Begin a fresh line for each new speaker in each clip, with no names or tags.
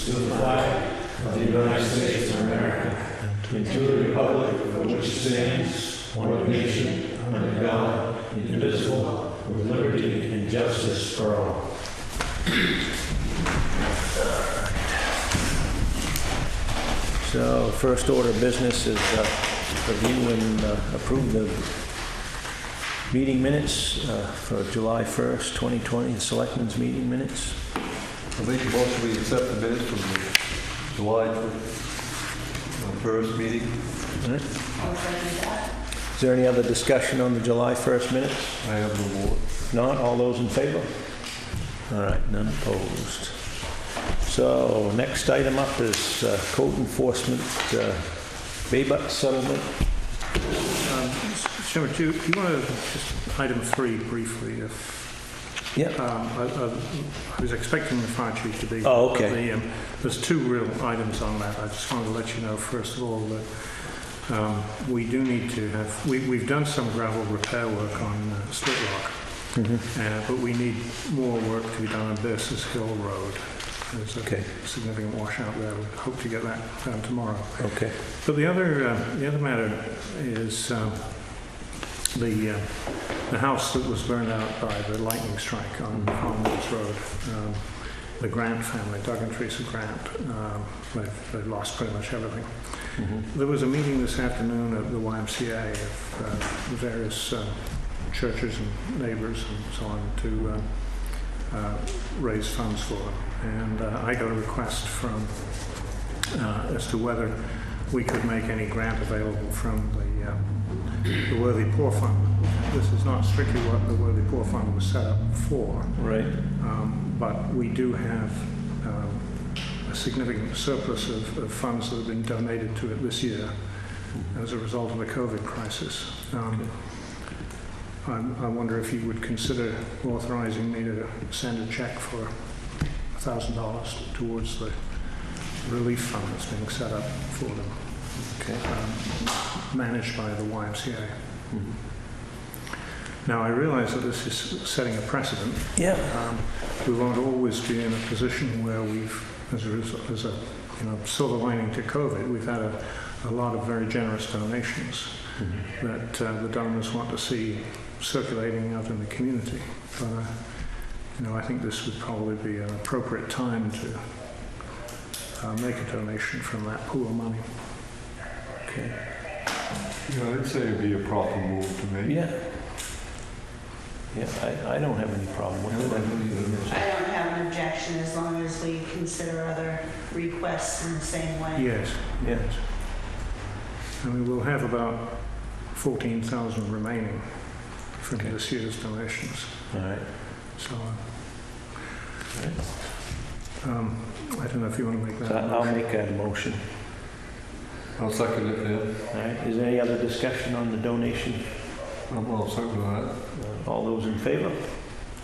allegiance to the flag of the United States of America and to the republic for which it stands, one nation, under God, indivisible, with liberty and justice for all. So, first order of business is review and approve the meeting minutes for July 1st, 2020, the Selectmen's meeting minutes.
I make a motion we accept the minutes from the July 1st meeting.
I'll second that.
Is there any other discussion on the July 1st minutes?
I have no more.
If not, all those in favor? All right, none opposed. So, next item up is code enforcement, Baybutt settlement.
Chairman, do you want to just item 3 briefly?
Yeah.
I was expecting the fire chief to be.
Oh, okay.
There's 2 real items on that. I just wanted to let you know, first of all, that we do need to have, we've done some gravel repair work on Split Rock, but we need more work to be done on Bursis Hill Road. There's a significant washout there. We hope to get that done tomorrow.
Okay.
But the other matter is the house that was burned out by the lightning strike on Farmers Road. The Grant family, Doug and Teresa Grant, they've lost pretty much everything. There was a meeting this afternoon at the YMCA of various churches and neighbors and so on to raise funds for them. And I got a request from as to whether we could make any grant available from the Worthy Poor Fund. This is not strictly what the Worthy Poor Fund was set up for.
Right.
But we do have a significant surplus of funds that have been donated to it this year as a result of the COVID crisis. I wonder if you would consider authorizing me to send a check for $1,000 towards the relief fund that's being set up for them, managed by the YMCA. Now, I realize that this is setting a precedent.
Yeah.
We won't always be in a position where we've, as a silver lining to COVID, we've had a lot of very generous donations that the donors want to see circulating out in the community. But I think this would probably be an appropriate time to make a donation from that pool of money.
Okay.
Yeah, I'd say it'd be a proper move to make.
Yeah. Yeah, I don't have any problem with it.
I don't have an objection as long as we consider other requests in the same way.
Yes.
Yes.
I mean, we'll have about 14,000 remaining from this year's donations.
All right.
So, I don't know if you want to make that.
So I'll make that motion.
I'll second it, yeah.
All right. Is there any other discussion on the donation?
I'll second that.
All those in favor?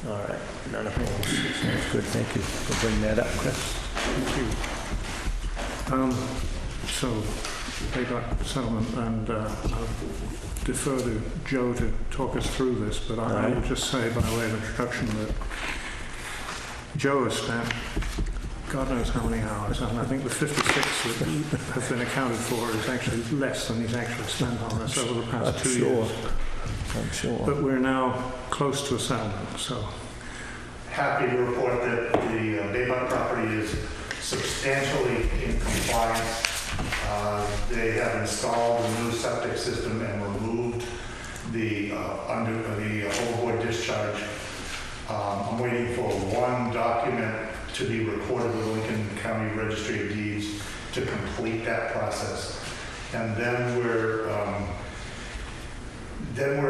All right. None opposed. Sounds good. Thank you for bringing that up, Chris.
Thank you. So, they got settlement, and I'll defer to Joe to talk us through this, but I will just say by way of introduction that Joe has spent God knows how many hours, and I think the 56 that have been accounted for is actually less than he's actually spent on this over the past 2 years.
I'm sure.
But we're now close to a settlement, so.
Happy to report that the Baybutt property is substantially in compliance. They have installed a new septic system and removed the overboard discharge. I'm waiting for one document to be recorded with Lincoln County Registry of Deeds to complete that process, and then we're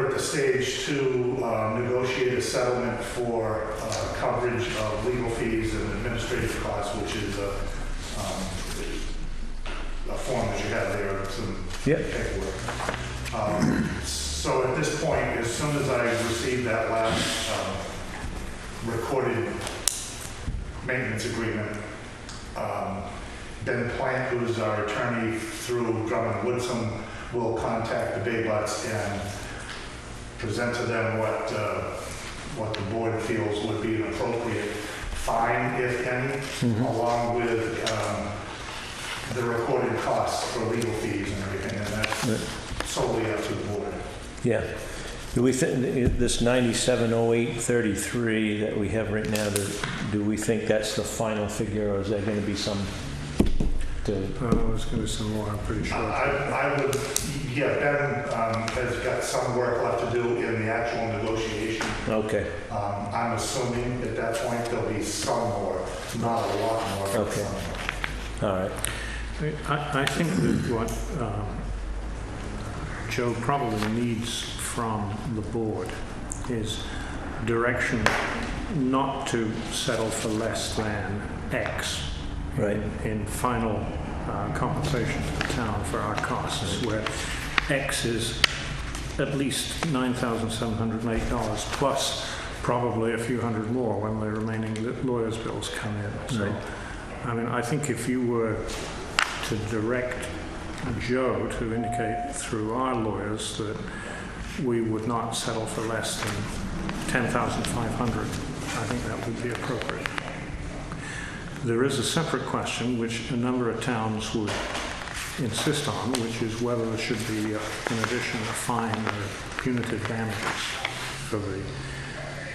at the stage to negotiate a settlement for coverage of legal fees and administrative costs, which is a form that you have there, some paperwork. So at this point, as soon as I receive that last recorded maintenance agreement, Ben Plank, who's our attorney through Drummond Woodson, will contact the Baybutts and present to them what the board feels would be an appropriate fine, if any, along with the recorded costs for legal fees and everything, and that's solely up to the board.
Yeah. Do we think this 970833 that we have right now, do we think that's the final figure, or is there going to be some to...
There's going to be some more, I'm pretty sure.
I would, yeah, Ben has got some work left to do in the actual negotiation.
Okay.
I'm assuming at that point there'll be some more, not a lot more. But
Okay.
some more.
All right.
I think that what Joe probably needs from the board is direction not to settle for less than X
Right.
in final compensation to the town for our costs, where X is at least $9,708 plus probably a few hundred more when the remaining lawyers' bills come in. So,
Right.
I mean, I think if you were to direct Joe to indicate through our lawyers that we would not settle for less than $10,500, I think that would be appropriate. There is a separate question which a number of towns would insist on, which is whether there should be, in addition, a fine or punitive damages for the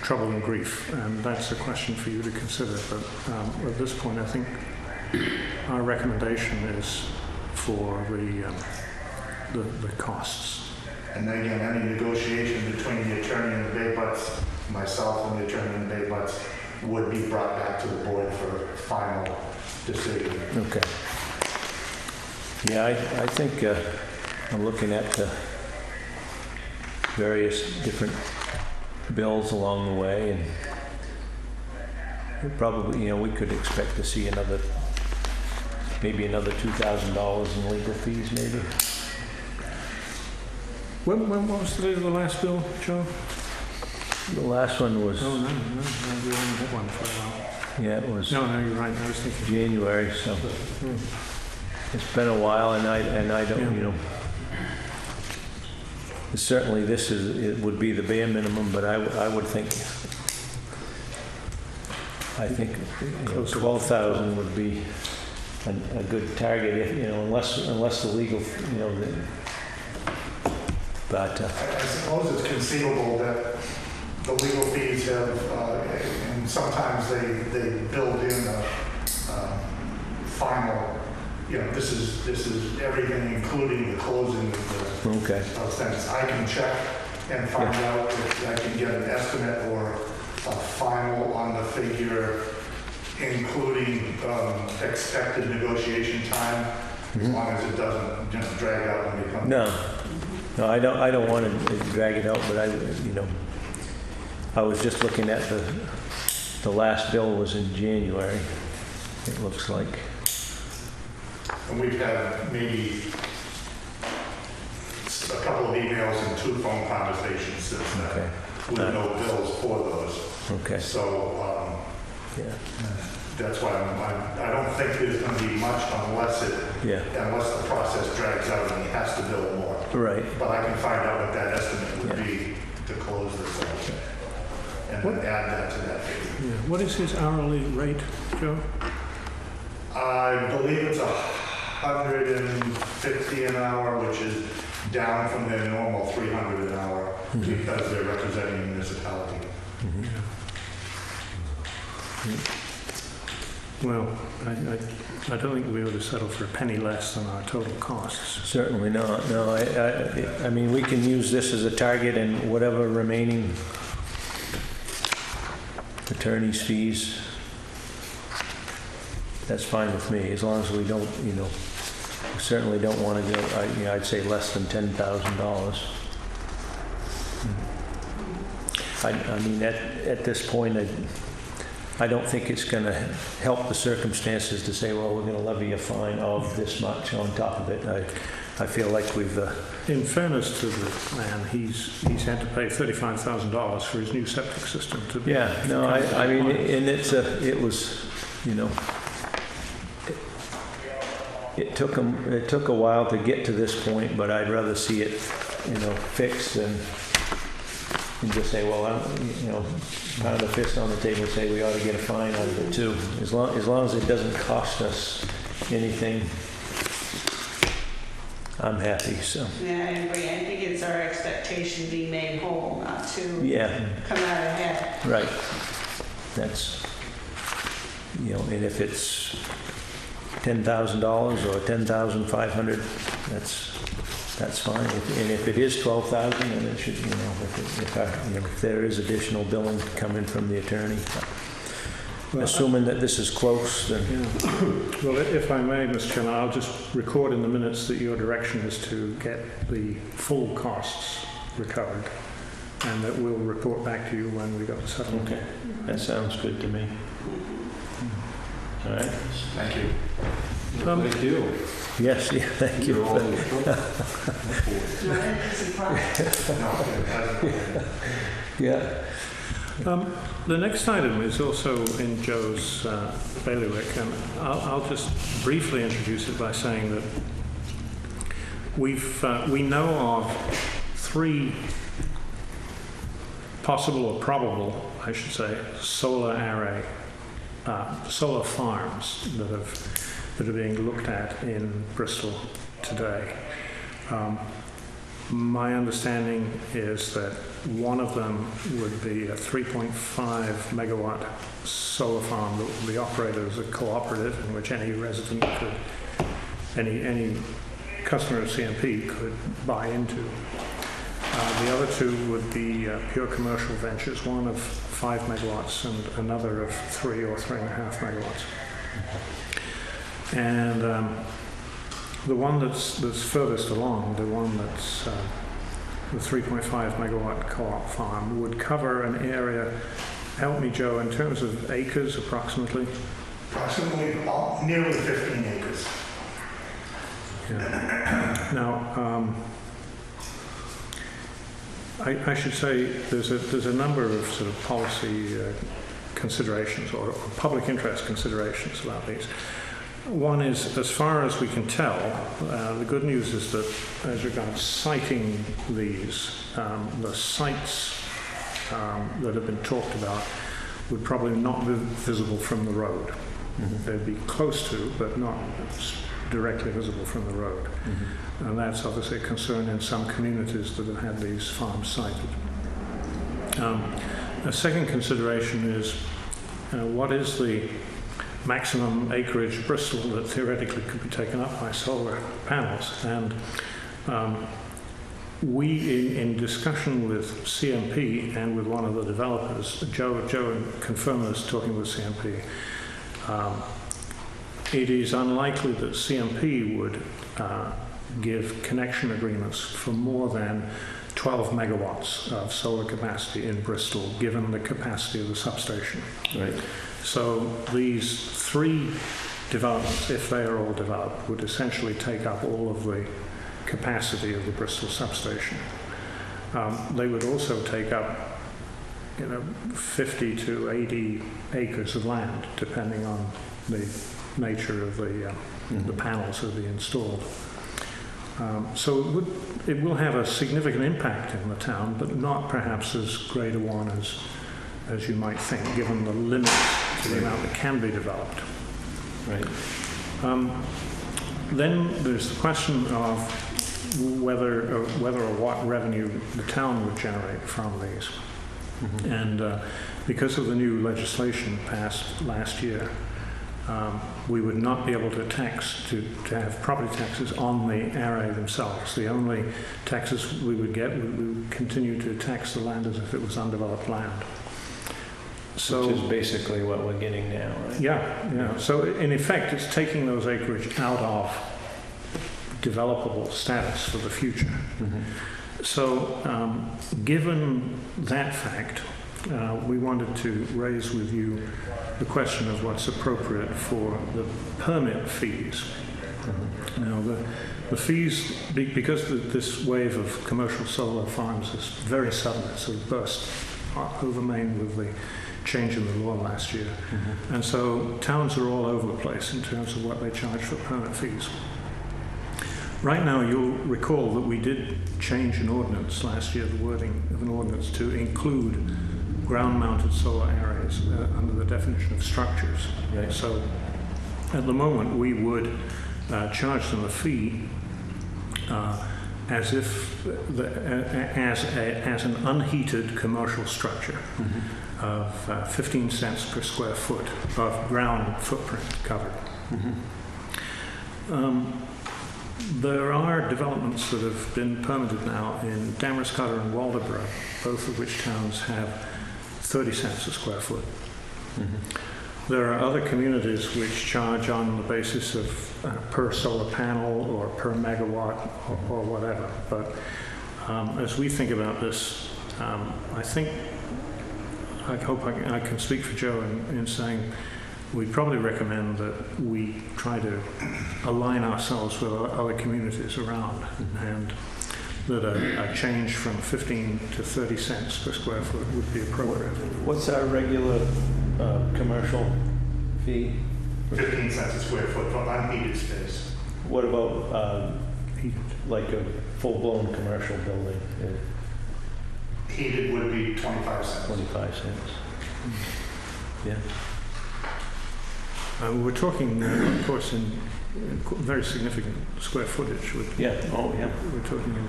trouble and grief, and that's a question for you to consider. But at this point, I think our recommendation is for the costs.
And then again, any negotiation between the attorney and the Bay Butts, myself and the attorney and the Bay Butts, would be brought back to the board for final decision.
Okay. Yeah, I think I'm looking at the various different bills along the way, and we probably, we could expect to see maybe another $2,000 in legal fees, maybe.
When what was the date of the last bill, Joe?
The last one was,
Oh, no, we only had one for a while.
yeah, it was
No, you're right, I was thinking.
January, so it's been a while, and I don't,
Yeah.
Certainly it would be the bare minimum, but I would think,
Close to
12,000 would be a good target, if, unless the legal, but
I suppose it's conceivable that the legal fees have, and sometimes they build in a final, this is everything, including the closing of the
okay,
of things. I can check and find out if I can get an estimate or a final on the figure, including expected negotiation time, as long as it doesn't drag out and become.
No, I don't want to drag it out, but I was just looking at the last bill was in January, it looks like.
And we've had maybe a couple of emails and 2 phone conversations since then,
Okay.
with no bills for those.
Okay,
So
yeah,
that's why I don't think there's going to be much unless the process drags out and he has to bill more.
right.
But I can find out what that estimate would be to close this out, and then add that to that figure.
Yeah. What is his hourly rate, Joe?
I believe it's $150 an hour, which is down from their normal $300 an hour because they're representing a municipality.
Well, I don't think we ought to settle for a penny less than our total costs.
Certainly not, no, I mean, we can use this as a target, and whatever remaining attorney's fees, that's fine with me, as long as we don't, we certainly don't want to go, I'd say less than $10,000. I mean, at this point, I don't think it's going to help the circumstances to say, well, we're going to levy a fine of this much on top of it. I feel like we've...
In fairness to the man, he's had to pay $35,000 for his new septic system to be...
Yeah, no, I mean, and it was, it took a while to get to this point, but I'd rather see it, fixed and just say, well, pound the fist on the table and say we ought to get a fine out of it too. As long as it doesn't cost us anything, I'm happy, so.
Yeah, I agree. I think it's our expectation to be made whole, not to
Yeah,
come out ahead.
right. That's, and if it's $10,000 or $10,500, that's fine. And if it is $12,000, then it should, if there is additional billing coming from the attorney.
Well,
Assuming that this is close, then.
Yeah. Well, if I may, Mr. Chairman, I'll just record in the minutes that your direction is to get the full costs recovered, and that we'll report back to you when we got the settlement.
Okay, that sounds good to me. All right.
Thank you.
Thank you.
Yes, yeah, thank you.
You're all in trouble.
Not an easy process.
Yeah.
The next item is also in Joe's bailiwick, and I'll just briefly introduce it by saying that we know of 3 possible or probable, I should say, solar farms that are being looked at in Bristol today. My understanding is that one of them would be a 3.5 megawatt solar farm that would be operated as a cooperative in which any resident could, any customer of CMP could buy into. The other 2 would be pure commercial ventures, one of 5 megawatts and another of 3 or 3.5 megawatts. And the one that's furthest along, the one that's the 3.5 megawatt co-op farm, would cover an area, help me Joe, in terms of acres approximately?
Approximately nearly 15 acres.
Yeah. Now, I should say there's a number of sort of policy considerations or public interest considerations about these. One is, as far as we can tell, the good news is that as regards siting these, the sites that have been talked about would probably not be visible from the road. Mm-hmm. They'd be close to, but not directly visible from the road. Mm-hmm. And that's obviously a concern in some communities that have had these farms sited. A second consideration is what is the maximum acreage Bristol that theoretically could be taken up by solar panels? And we, in discussion with CMP and with one of the developers, Joe confirmed this talking with CMP, it is unlikely that CMP would give connection agreements for more than 12 megawatts of solar capacity in Bristol, given the capacity of the substation.
Right.
So these 3 developments, if they are all developed, would essentially take up all of the capacity of the Bristol substation. They would also take up 50 to 80 acres of land, depending on the nature of the panels that will be installed. So it will have a significant impact in the town, but not perhaps as great a one as you might think, given the limits to the amount that can be developed.
Right.
Then there's the question of whether or what revenue the town would generate from these. Mm-hmm. And because of the new legislation passed last year, we would not be able to have property taxes on the area themselves. The only taxes we would get, we would continue to tax the land as if it was undeveloped land. So,
which is basically what we're getting now, right?
Yeah. So in effect, it's taking those acreage out of developable status for the future. Mm-hmm. So given that fact, we wanted to raise with you the question of what's appropriate for the permit fees. Mm-hmm. Now, the fees, because this wave of commercial solar farms is very sudden, it's sort of burst over Maine with the change in the law last year. Mm-hmm. And so towns are all over the place in terms of what they charge for permit fees. Right now, you'll recall that we did change an ordinance last year, the wording of an ordinance to include ground-mounted solar arrays under the definition of structures.
Right.
So at the moment, we would charge them a fee as if as an unheated commercial structure of 15 cents per square foot of ground footprint covered. There are developments that have been permitted now in Damerscott and Waldoboro, both of which towns have 30 cents a square foot. There are other communities which charge on the basis of per solar panel or per megawatt or whatever. But as we think about this, I hope I can speak for Joe in saying we'd probably recommend that we try to align ourselves with other communities around, and that a change from 15 to 30 cents per square foot would be appropriate.
What's our regular commercial fee?
15 cents a square foot for unheated space.
What about like a full-blown commercial building?
Heated would be 25 cents.
25 cents. Yeah.
We're talking, of course, in very significant square footage.
Yeah. Oh, yeah.
We're talking in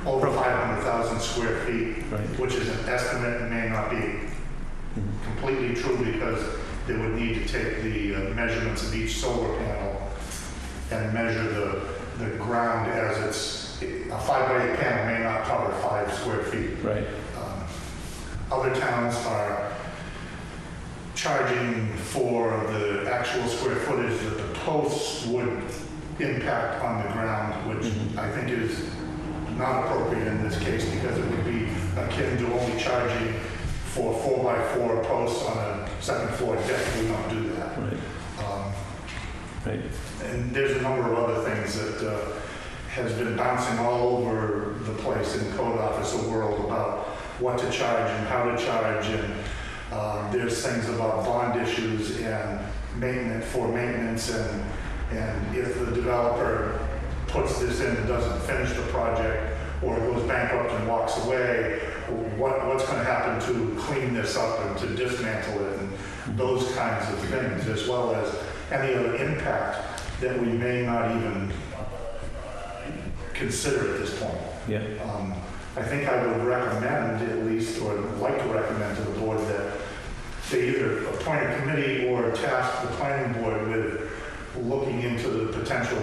Over 500,000 square feet,
Right.
which is an estimate and may not be completely true because they would need to take the measurements of each solar panel and measure the ground as it's, a 5x8 panel may not cover 5 square feet.
Right.
Other towns are charging for the actual square footage that the posts would impact on the ground, which I think is not appropriate in this case because it would be akin to only charging for 4x4 posts on a second floor deck. We don't do that.
Right. Right.
And there's a number of other things that has been bouncing all over the place in the code officer world about what to charge and how to charge, and there's things about bond issues and maintenance, and if the developer puts this in and doesn't finish the project or goes bankrupt and walks away, what's going to happen to clean this up and to dismantle it, and those kinds of things, as well as any other impact that we may not even consider at this point.
Yeah.
I think I would recommend, at least, or like to recommend to the board that they either appoint a committee or task the planning board with looking into the potential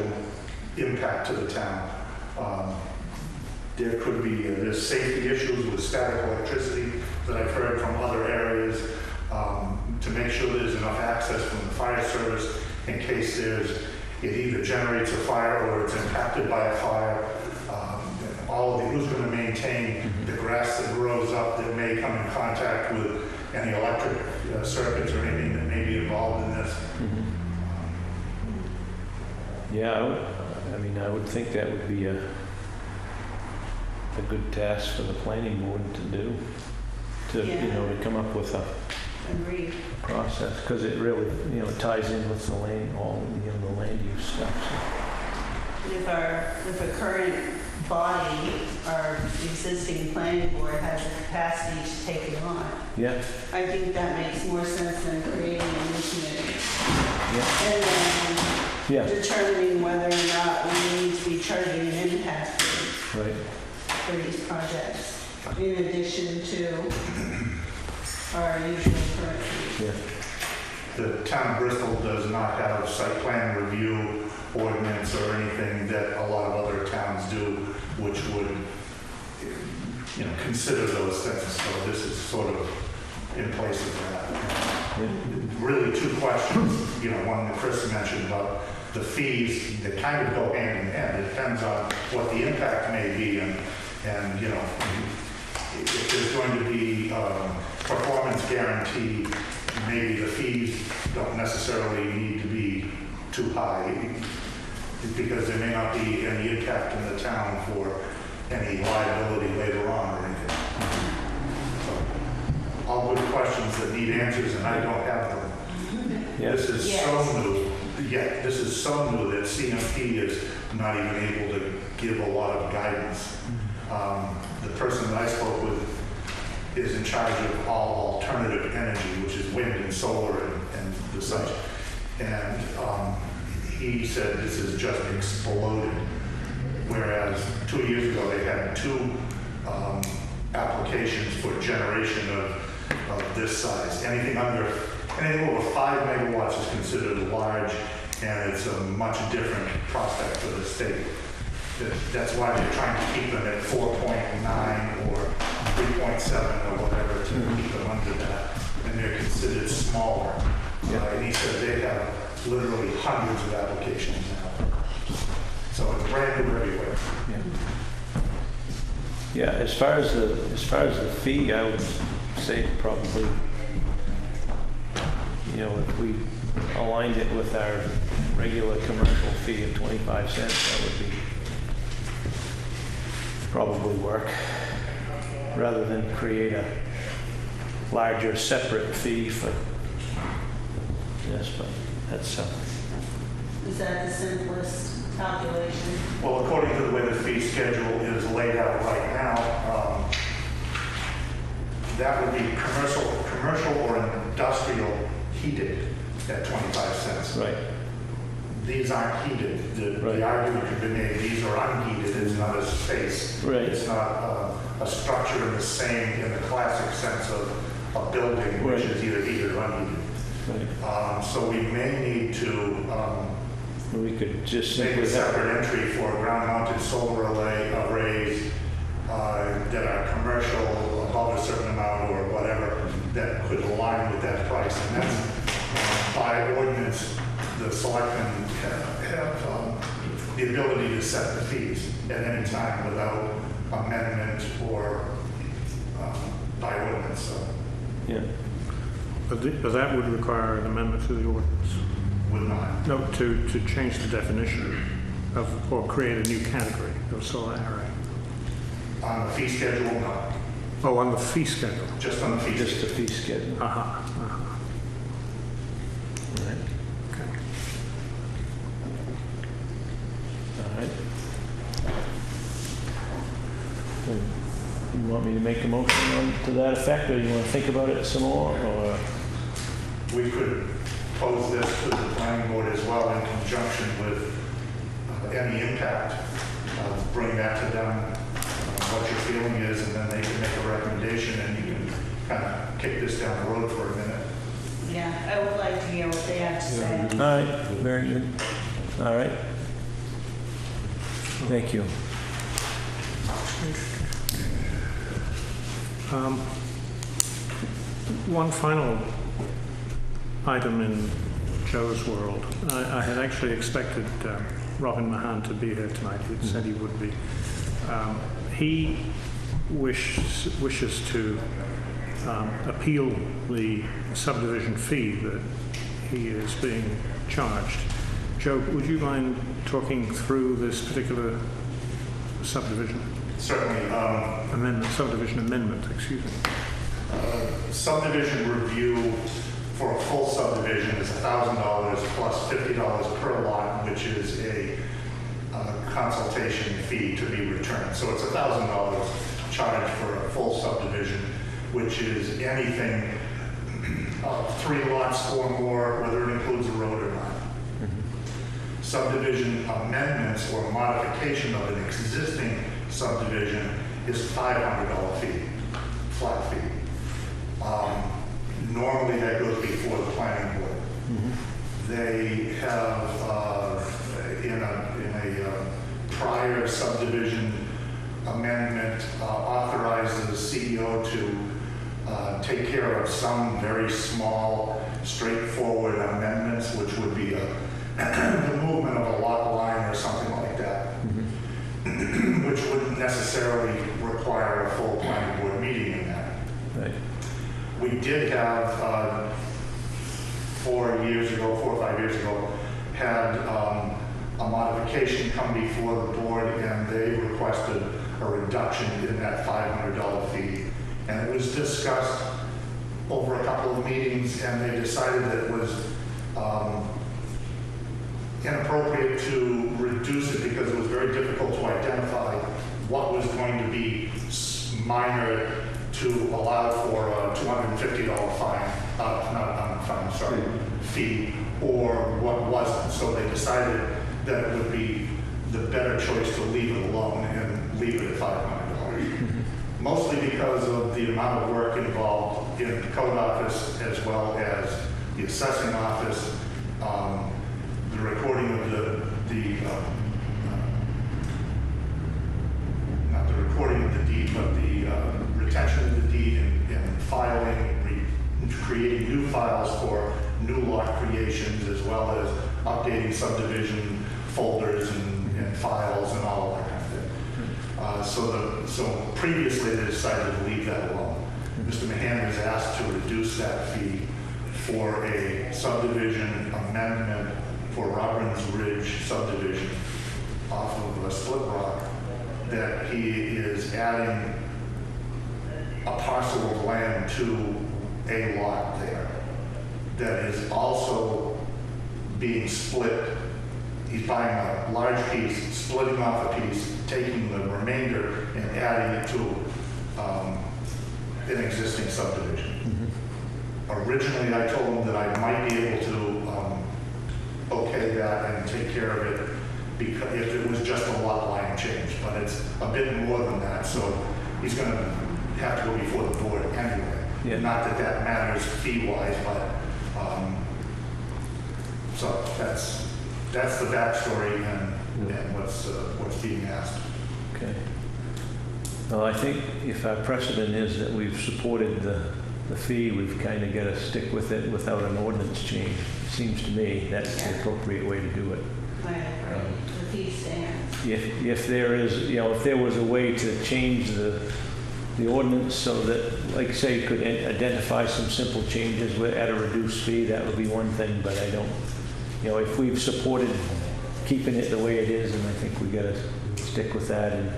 impact to the town. There could be, there's safety issues with static electricity that I've heard from other areas, to make sure there's enough access from the fire service in case it either generates a fire or it's impacted by a fire. All of who's going to maintain the grass that grows up that may come in contact with any electric circuits or anything that may be involved in this.
Yeah, I would think that would be a good task for the planning board to do, to to come up with a
Agreed.
process, because it really ties in with the land, all the land use stuff.
If a current body, our existing planning board has the capacity to take it on,
Yeah.
I think that makes more sense than creating a new committee.
Yeah.
And
Yeah.
then determining whether or not we need to be charging an impact fee
Right.
for these projects, in addition to our usual current fee.
Yeah.
The town of Bristol does not have site plan review ordinance or anything that a lot of other towns do, which would, consider those things. So this is sort of in place of that. Really, two questions. One that Chris mentioned about the fees that kind of go hand in hand. It depends on what the impact may be, and if there's going to be performance guarantee, maybe the fees don't necessarily need to be too high, because there may not be any impact in the town for any liability later on or anything. So, all good questions that need answers, and I don't have them.
Yeah.
This is so new. Yeah, this is so new that CMP is not even able to give a lot of guidance. The person that I spoke with is in charge of all alternative energy, which is wind and solar and the such. And he said this has just exploded. Whereas 2 years ago they had 2 applications for generation of this size. Anything over 5 megawatts is considered large, and it's a much different prospect for the state. That's why they're trying to keep them at 4.9 or 3.7 or whatever to keep them under that, and they're considered smaller. And he said they have literally hundreds of applications now. So it's brand new everywhere.
Yeah, as far as the fee, I would say probably, if we aligned it with our regular commercial fee of 25 cents, that would be probably work, rather than create a larger separate fee for this, but that's
Is that the simplest calculation?
Well, according to the way the fee schedule is laid out right now, that would be commercial or industrial heated at 25 cents.
right.
These aren't heated. The argument could be made, these are unheated, it's not a space.
Right.
It's not a structure in the classic sense of a building, which is either heated or unheated.
Right.
So we may need to
We could just
make
simply
a separate entry for ground-mounted solar arrays that are commercial above a certain amount or whatever that could align with that price. And that's by ordinance, the selectmen have the ability to set the fees at any time without amendment or by ordinance. So
Yeah. But that would require an amendment to the ordinance.
would not.
No, to change the definition of, or create a new category of solar array.
On the fee schedule, no.
Oh, on the fee schedule.
Just on the fee
just the
schedule.
fee schedule. Right.
Okay.
All right. So, you want me to make a motion to that effect, or you want to think about it some more, or?
We could pose this to the planning board as well in conjunction with any impact. Bring that to them, what your feeling is, and then they can make a recommendation, and you can kind of kick this down the road for a minute.
Yeah, I would like to hear what they have to say.
All right, very good. All right. Thank you.
One final item in Joe's world. I had actually expected Robin Mahan to be here tonight. He said he would be. He wishes to appeal the subdivision fee that he is being charged. Joe, would you mind talking through this particular subdivision
Certainly.
subdivision amendment, excuse me?
Subdivision review for a full subdivision is $1,000 plus $50 per lot, which is a consultation fee to be returned. So it's $1,000 charged for a full subdivision, which is anything 3 lots or more, whether it includes a road or not. Subdivision amendments or modification of an existing subdivision is $500 fee, flat fee. Normally that goes before the planning board. They have, in a prior subdivision amendment, authorized the CEO to take care of some very small, straightforward amendments, which would be the movement of a lot line or something like that, which wouldn't necessarily require a full planning board meeting in that.
Right.
We did have, 4 or 5 years ago, had a modification come before the board, and they requested a reduction in that $500 fee. And it was discussed over a couple of meetings, and they decided that it was inappropriate to reduce it because it was very difficult to identify what was going to be minor to allow for a $250 fee, or what wasn't. So they decided that it would be the better choice to leave it alone and leave it at $500. Mostly because of the amount of work involved in the code office as well as the assessing office, the recording of not the recording of the deed, but the retention of the deed and filing, creating new files for new lot creations, as well as updating subdivision folders and files and all that kind of thing. So previously they decided to leave that alone. Mr. Mahan was asked to reduce that fee for a subdivision amendment for Robbins Ridge subdivision off of Split Rock, that he is adding a parcel of land to a lot there that is also being split. He's buying a large piece, splitting off a piece, taking the remainder and adding it to an existing subdivision. Originally, I told him that I might be able to okay that and take care of it because if it was just a lot line change, but it's a bit more than that. So he's going to have to go before the board anyway.
Yeah.
Not that that matters fee-wise, but so that's the backstory and what's being asked.
Okay. Well, I think if our precedent is that we've supported the fee, we've kind of got to stick with it without an ordinance change. It seems to me that's the appropriate way to do it.
Right, the fee stands.
If there is, if there was a way to change the ordinance so that, like say, could identify some simple changes at a reduced fee, that would be one thing, but I don't, if we've supported keeping it the way it is, and I think we got to stick with that and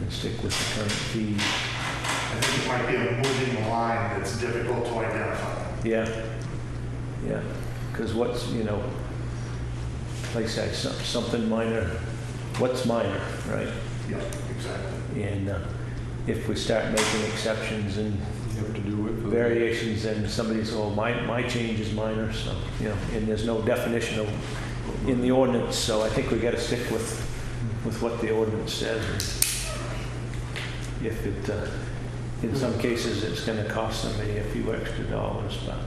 stick with the current fee.
I think it might be a moving line that's difficult to identify.
Yeah, because what's, like I said, something minor, what's minor, right?
Yeah, exactly.
And if we start making exceptions and
You have to do it.
variations, then somebody's, oh, my change is minor, so, and there's no definition of in the ordinance, so I think we got to stick with what the ordinance says. And if it, in some cases, it's going to cost somebody a few extra dollars, but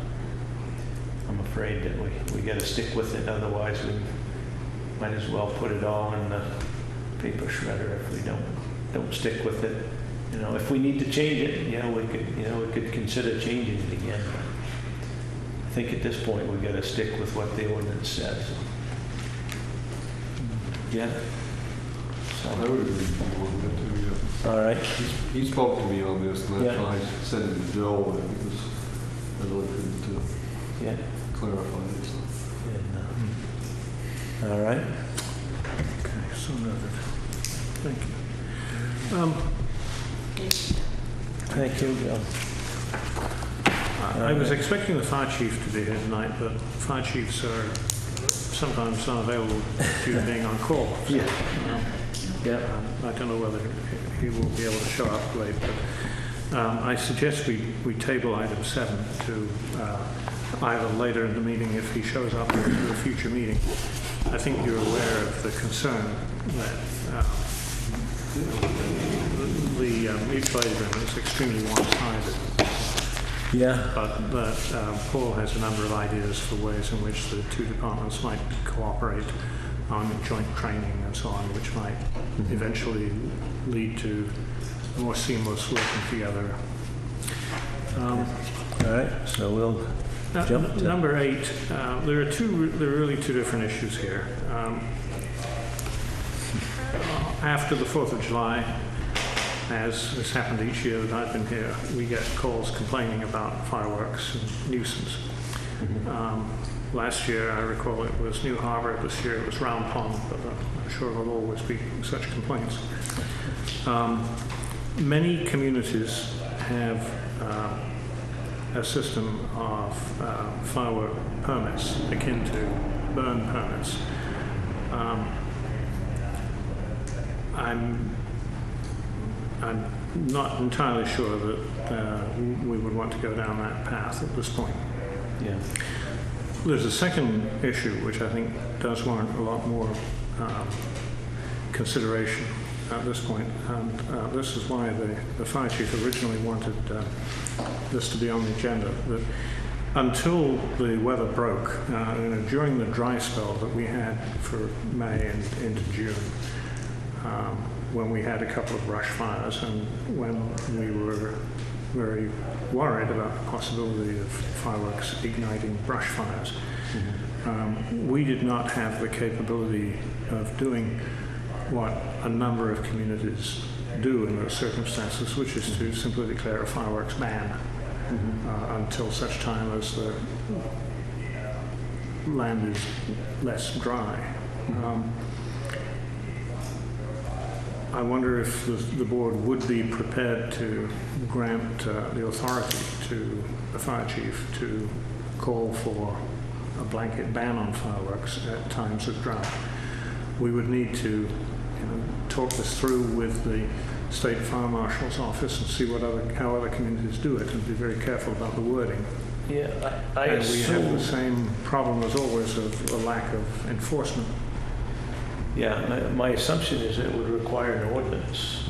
I'm afraid that we got to stick with it. Otherwise, we might as well put it all in the paper shredder if we don't stick with it. If we need to change it, we could consider changing it again. But I think at this point we got to stick with what the ordinance says. Yeah.
I would agree with that too, yeah.
All right.
He spoke to me on this, and that's
Yeah.
why I sent it to Joe, and it was, I really couldn't
Yeah.
clarify it. So.
And, all right.
Okay, so noted. Thank you.
Thank you, Bill.
I was expecting the fire chief to be here tonight, but fire chiefs are sometimes unavailable due to being on call. So,
Yeah. Yeah.
I don't know whether he will be able to show up late, but I suggest we table item 7 to either later in the meeting if he shows up or to a future meeting. I think you're aware of the concern that the mutual aid agreement is extremely one-sided.
Yeah.
But Paul has a number of ideas for ways in which the two departments might cooperate on joint training and so on, which might eventually lead to more seamless working together.
All right. So we'll jump to
Number 8. There are really two different issues here. After the 4th of July, as has happened each year that I've been here, we get calls complaining about fireworks and nuisance. Last year, I recall it was New Harbor. This year, it was Round Pond, but I'm sure there'll always be such complaints. Many communities have a system of firework permits akin to burn permits. I'm not entirely sure that we would want to go down that path at this point.
Yeah.
There's a second issue which I think does warrant a lot more consideration at this point, and this is why the fire chief originally wanted this to be on the agenda. That until the weather broke, during the dry spell that we had for May and into June, when we had a couple of brush fires and when we were very worried about the possibility of fireworks igniting brush fires, we did not have the capability of doing what a number of communities do in those circumstances, which is to simply declare a fireworks ban until such time as the land is less dry. I wonder if the board would be prepared to grant the authority to the fire chief to call for a blanket ban on fireworks at times of drought. We would need to talk this through with the State Fire Marshal's office and see how other communities do it, and be very careful about the wording.
Yeah, I
And we have
assume.
the same problem as always of a lack of enforcement.
Yeah, my assumption is it would require an ordinance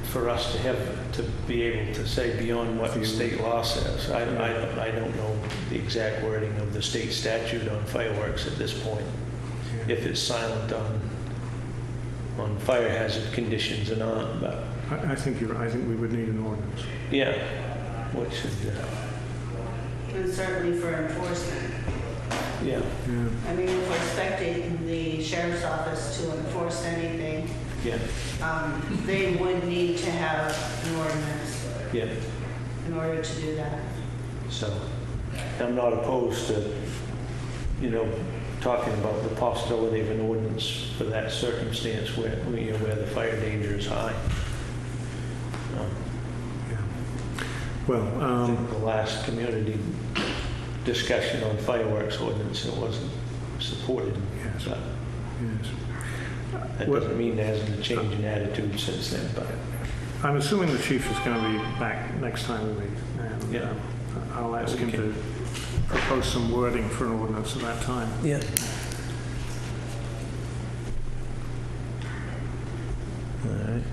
for us to have to be able to say beyond what the state law says. I don't know the exact wording of the state statute on fireworks at this point. If it's silent on fire hazard conditions or not, but
I think you're right. I think we would need an ordinance.
yeah, what should
And certainly for enforcement.
yeah.
Yeah.
I mean, if we're expecting the sheriff's office to enforce anything,
Yeah,
they would need to have an ordinance
yeah.
in order to do that.
So I'm not opposed to, talking about the possibility of an ordinance for that circumstance where the fire danger is high.
Well,
I think the last community discussion on fireworks ordinance, it wasn't supported.
Yes.
But
yes.
that
Well-
doesn't mean there hasn't a change in attitude since then, but
I'm assuming the chief is going to be back next time we meet, and
Yeah.
I'll ask him
Okay.
to propose some wording for an ordinance at that time.
yeah. All right.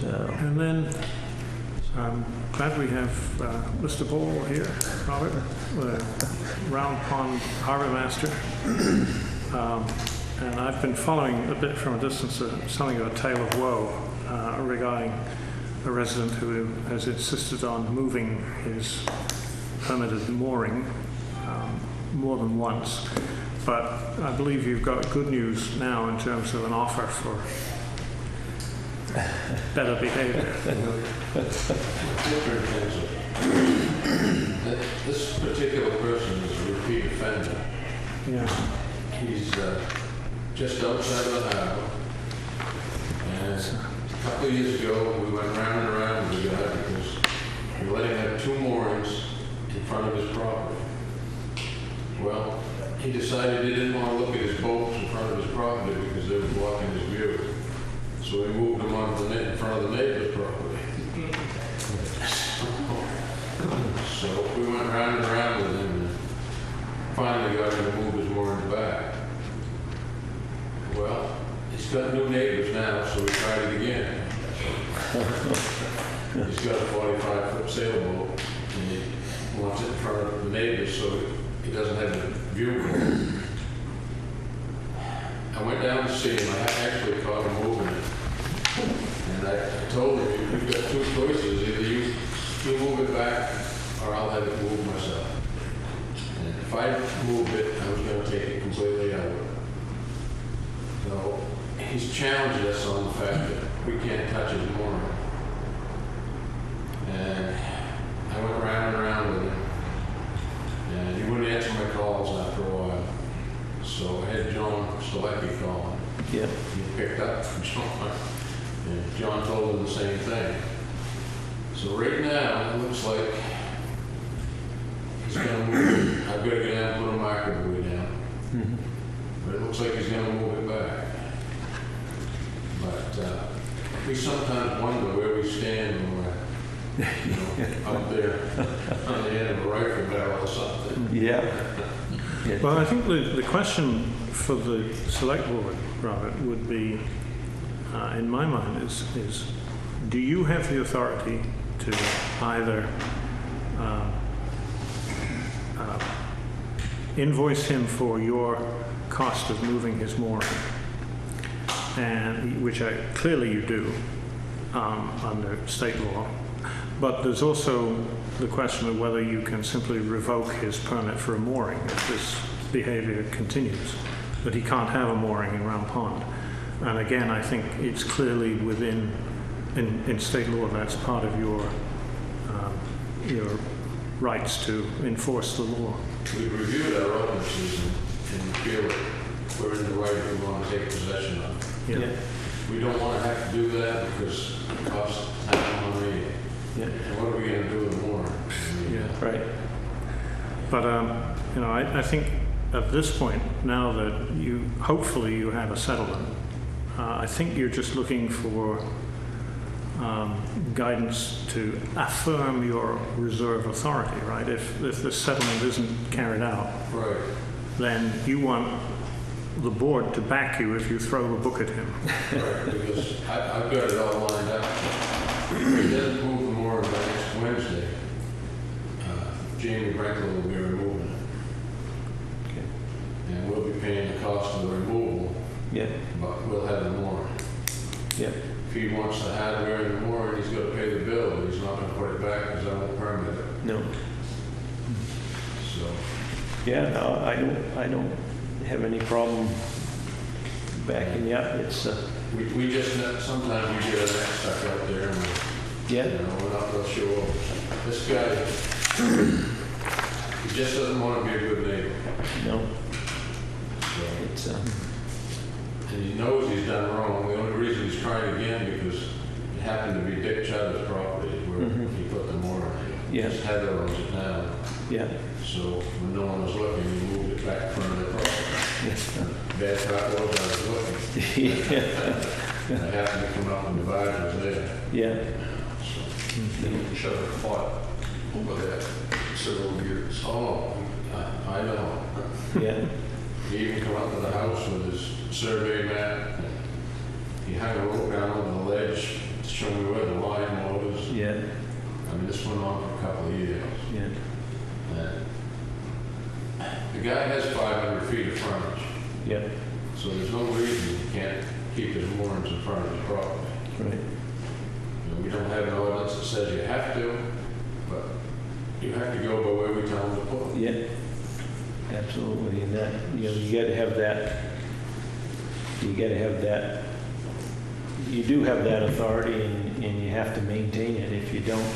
So,
And then I'm glad we have Mr. Ball here, Robert, the Round Pond Harbor Master. And I've been following a bit from a distance something of a tale of woe regarding a resident who has insisted on moving his permitted mooring more than once. But I believe you've got good news now in terms of an offer for better behavior.
Different things. This particular person is a repeat offender.
Yeah.
He's just outside of the harbor. And a couple of years ago, we went round and around with the guy because we let him have 2 moorings in front of his property. Well, he decided he didn't want to look at his boats in front of his property because they were blocking his view. So we moved him on in front of the neighbor's property. So we went round and around with him and finally got him to move his moorings back. Well, he's got new neighbors now, so we tried it again. He's got a 45-foot sailboat and he wants it in front of the neighbors so he doesn't have a view. I went down to see him. I actually caught him moving it. And I told him, you've got 2 choices. Either you move it back or I'll have it moved myself. And if I moved it, I was going to take it completely out. So he's challenged us on the fact that we can't touch his mooring. And I went round and around with him. And he wouldn't answer my calls after a while. So I had John Selecki call him.
yeah.
He picked up from John, and John told him the same thing. So right now, it looks like he's going to move. I I've got to get down and put a marker way down.
Mhm.
But it looks like he's going to move it back. But we sometimes wonder where we stand when we're up there on the end of a rifle barrel or something.
Yeah.
Well, I think the question for the select board, Robert, would be, in my mind, is do you have the authority to either invoice him for your cost of moving his mooring, and which clearly you do under state law, but there's also the question of whether you can simply revoke his permit for a mooring if this behavior continues, that he can't have a mooring in Round Pond. And again, I think it's clearly within, in state law, that's part of your rights to enforce the law.
We reviewed our ordinances and feel we're in the right if we want to take possession of it.
Yeah.
We don't want to have to do that because it costs time and money.
Yeah.
And what are we going to do with more?
Yeah.
Right.
But I think at this point, now that hopefully you have a settlement, I think you're just looking for guidance to affirm your reserve authority, right? If the settlement isn't carried out,
Right.
then you want the board to back you if you throw the book at him.
Right, because I've got it all lined up. If he doesn't move the mooring by next Wednesday, Jamie Brenkel will be removing it.
Okay.
And we'll be paying the cost of the removal,
Yeah.
but we'll have the mooring.
Yeah.
If he wants the hardware and the mooring, he's got to pay the bill, but he's not going to put it back because I won't permit it.
No.
So,
Yeah. No, I don't have any problem backing you up. It's
we just, sometimes we get an X stuck out there and
yeah.
we're not real sure. This guy, he just doesn't want to be a good neighbor.
No.
So,
It's
and he knows he's done wrong. The only reason he's trying again because it happened to be Dick Chudder's property where
Mhm.
he put the mooring.
Yeah.
Just Heather owns it now.
yeah.
So when no one was looking, he moved it back in front of the property. Bad thought was I was looking.
Yeah.
I happened to come up and the divider was there.
Yeah.
So,
Shudder fought over that several years.
oh, I know.
Yeah.
He even come up to the house with his survey map. He hung a rope down on the ledge to show me where the line was.
Yeah.
I mean, this went on for a couple of years.
Yeah.
The guy has 500 feet of frontage,
Yeah.
so there's no reason he can't keep his moorings in front of his property.
Right.
You know, we don't have an ordinance that says you have to, but you have to go by where we tell them to put them.
Yeah. Absolutely. And that, you got to have that. You got to have that. You do have that authority, and you have to maintain it. If you don't,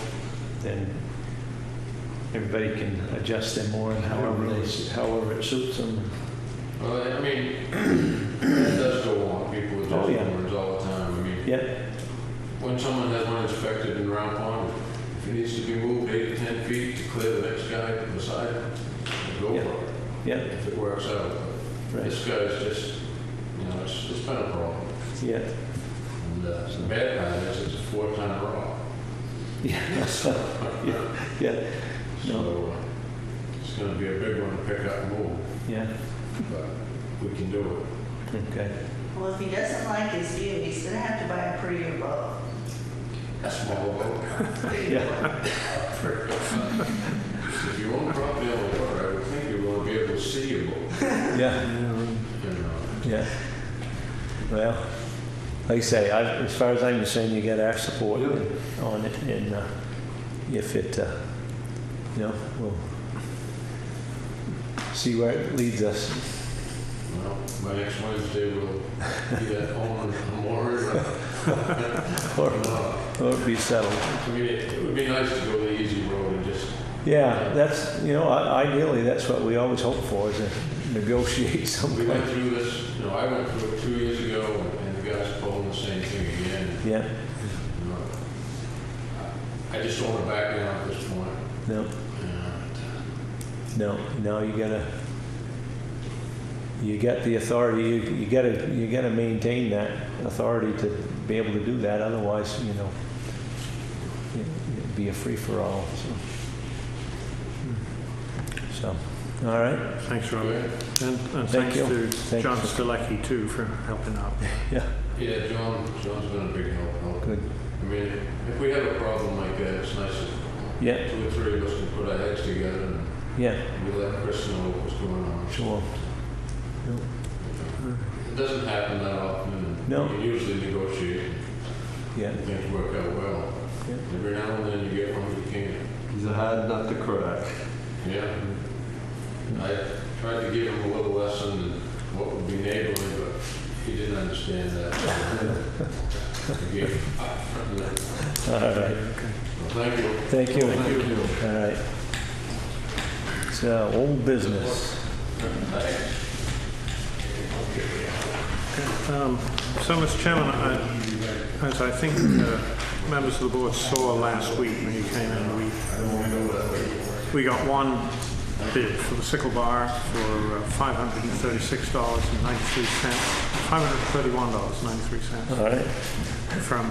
then everybody can adjust them more and however it suits them.
Well, I mean, it does go on. People adjust
Oh, yeah.
moorings all the time. I mean,
Yeah.
when someone has one inspected in Round Pond, if it needs to be moved 8 to 10 feet to clear the next guy beside him, go
Yeah.
for it.
Yeah.
If it works out. But
Right.
this guy's just, it's been a problem.
Yeah.
And the bad part is it's a 4-ton rock.
Yeah. Yeah. No.
So it's going to be a big one to pick up and move,
Yeah.
but we can do it.
Okay.
Well, if he doesn't like his view, he's gonna have to buy a prettier boat.
A small boat.
Yeah.
If you own property on the water, I would think you want to be able to see your boat.
Yeah.
You know.
Yeah. Well, like I say, as far as I'm concerned, you got our support on it, and if it, we'll see where it leads us.
Well, by next Wednesday, we'll be at home and more.
Or be settled.
I mean, it would be nice to go the easy road and just,
Yeah, that's, ideally, that's what we always hope for, is to negotiate some
we
kind.
went through this, I went through it 2 years ago, and the guy's pulling the same thing again.
Yeah,
You know, I just don't want to back down at this point.
no,
And
No, you got the authority, you gotta maintain that authority to be able to do that, otherwise, it'd be a free-for-all, so, all right,
Thanks, Robert. And
Thank
thanks
you.
to
Thank
John
you.
Stilecki, too, for helping out.
yeah,
Yeah, John's been a big help.
good,
I mean, if we have a problem like that, it's nice if
yeah,
2 or 3 of us can put our heads together and
yeah,
we let Chris know what's going on.
sure.
It doesn't happen that often, and
No.
you can usually negotiate,
Yeah,
and things work out well.
yeah,
Every now and then you get one you can't.
He's a hard nut to crack.
Yeah. I tried to give him a little lesson in what would be neighborly, but he didn't understand that. I gave him
all right,
Okay.
well, thank you.
thank you.
Thank you.
All right. So, old business.
So, Mr. Chairman, as I think members of the board saw last week when you came in, we got one bid for the sickle bar for $536.93, $531.93
All right,
from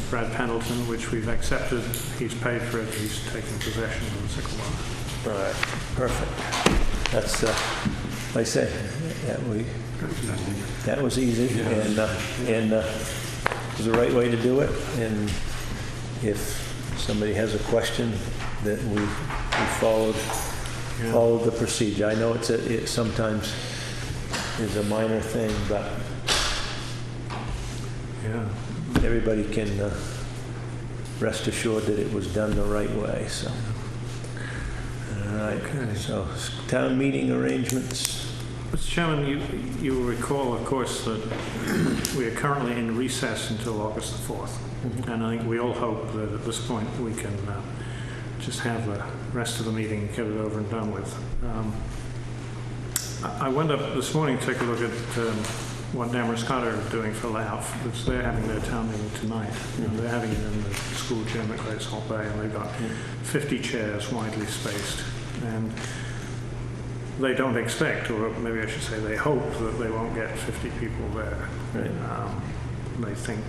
Brad Pendleton, which we've accepted. He's paid for it. He's taken possession of the sickle bar.
all right, perfect. That's, like I say, that was easy, and it was the right way to do it. And if somebody has a question, that we followed the procedure. I know it sometimes is a minor thing, but
Yeah.
everybody can rest assured that it was done the right way. So, all right.
Okay.
So, town meeting arrangements.
Mr. Chairman, you will recall, of course, that we are currently in recess until August the 4th. And I think we all hope that at this point we can just have the rest of the meeting and get it over and done with. I went up this morning to take a look at what Damascotta are doing for Laugh, because they're having their town meeting tonight. And they're having it in the school gym at Grace Hall Bay, and they've got 50 chairs widely spaced. And they don't expect, or maybe I should say they hope, that they won't get 50 people there.
Right.
They think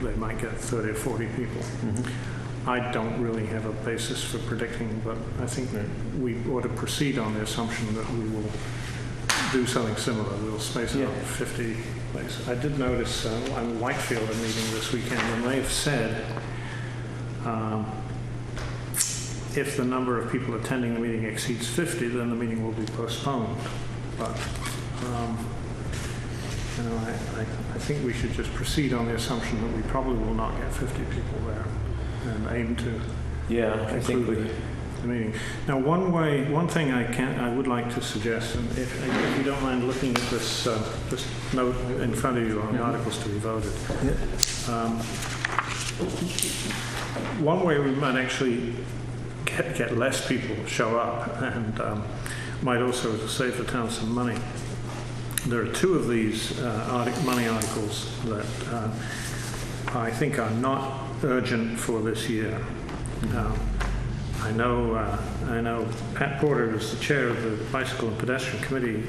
they might get 30 or 40 people. I don't really have a basis for predicting, but I think we ought to proceed on the assumption that we will do something similar. We'll space out 50 places. I did notice on Whitefield a meeting this weekend, and they've said if the number of people attending the meeting exceeds 50, then the meeting will be postponed. But I think we should just proceed on the assumption that we probably will not get 50 people there, and aim to
I think we.
the meeting. Now, one thing I would like to suggest, and if you don't mind looking at this note in front of you on the articles to be voted. One way we might actually get less people show up, and might also save the town some money. There are 2 of these money articles that I think are not urgent for this year. I know Pat Porter, who's the chair of the Bicycle and Pedestrian Committee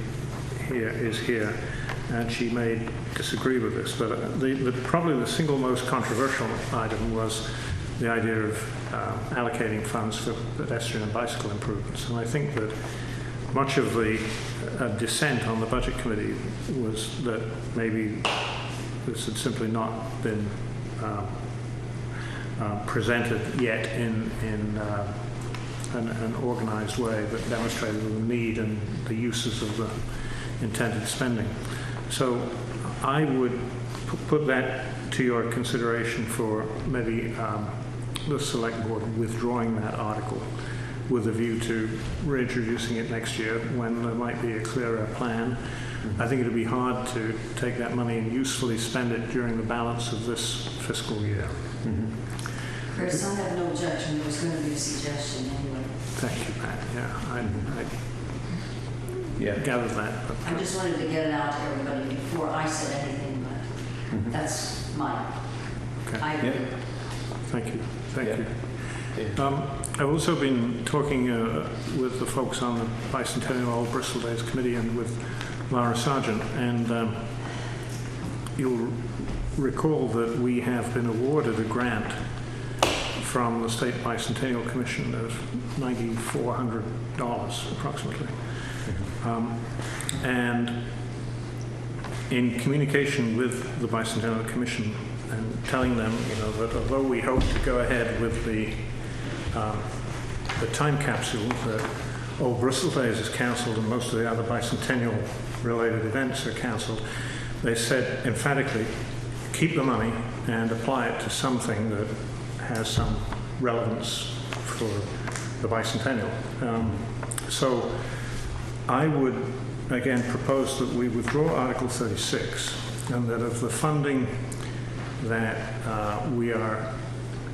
is here, and she may disagree with this, but probably the single most controversial item was the idea of allocating funds for pedestrian and bicycle improvements. And I think that much of the dissent on the budget committee was that maybe this had simply not been presented yet in an organized way that demonstrated the need and the uses of the intended spending. So I would put that to your consideration for maybe the select board withdrawing that article with a view to reintroducing it next year when there might be a clearer plan. I think it would be hard to take that money and usefully spend it during the balance of this fiscal year.
Chris, I have no objection. There was going to be a suggestion anyway.
Thank you, Pat. I gathered that. But
I just wanted to get it out to everybody before I said anything, but that's mine.
Okay.
I agree.
Thank you. Thank
Yeah.
you.
Yeah.
I've also been talking with the folks on the Bicentennial Old Bristol Days Committee and with Lara Sargent, and you'll recall that we have been awarded a grant from the State Bicentennial Commission of $9,400 approximately. And in communication with the Bicentennial Commission and telling them, that although we hope to go ahead with the time capsule, that Old Bristol Days is cancelled and most of the other bicentennial related events are cancelled, they said emphatically, keep the money and apply it to something that has some relevance for the bicentennial. So I would again propose that we withdraw Article 36, and that of the funding that we are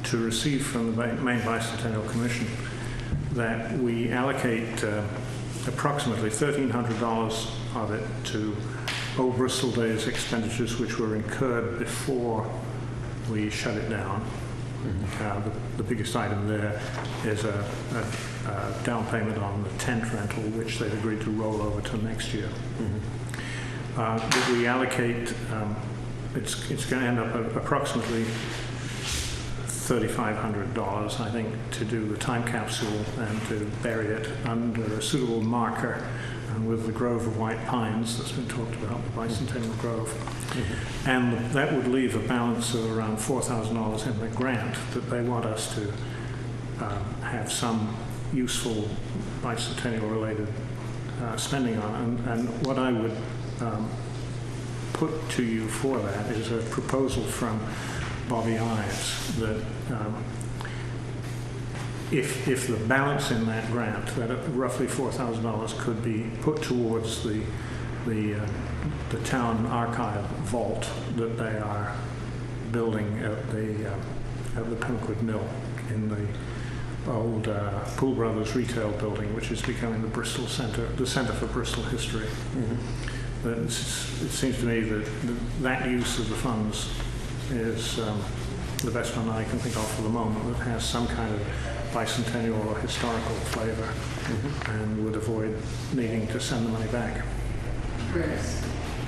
to receive from the main Bicentennial Commission, that we allocate approximately $1,300 of it to Old Bristol Days expenditures which were incurred before we shut it down. The biggest item there is a down payment on the tent rental, which they've agreed to roll over to next year. That we allocate, it's going to end up at approximately $3,500, I think, to do the time capsule and to bury it under a suitable marker and with the grove of white pines that's been talked about, the Bicentennial Grove. And that would leave a balance of around $4,000 in the grant that they want us to have some useful bicentennial related spending on. And what I would put to you for that is a proposal from Bobby Ives that if the balance in that grant, that roughly $4,000 could be put towards the town archive vault that they are building at the Pimlico Mill in the old Poole Brothers retail building, which is becoming the Bristol Centre, the Centre for Bristol History. But it seems to me that use of the funds is the best one I can think of for the moment, that has some kind of bicentennial or historical flavour, and would avoid needing to send the money back.
Chris,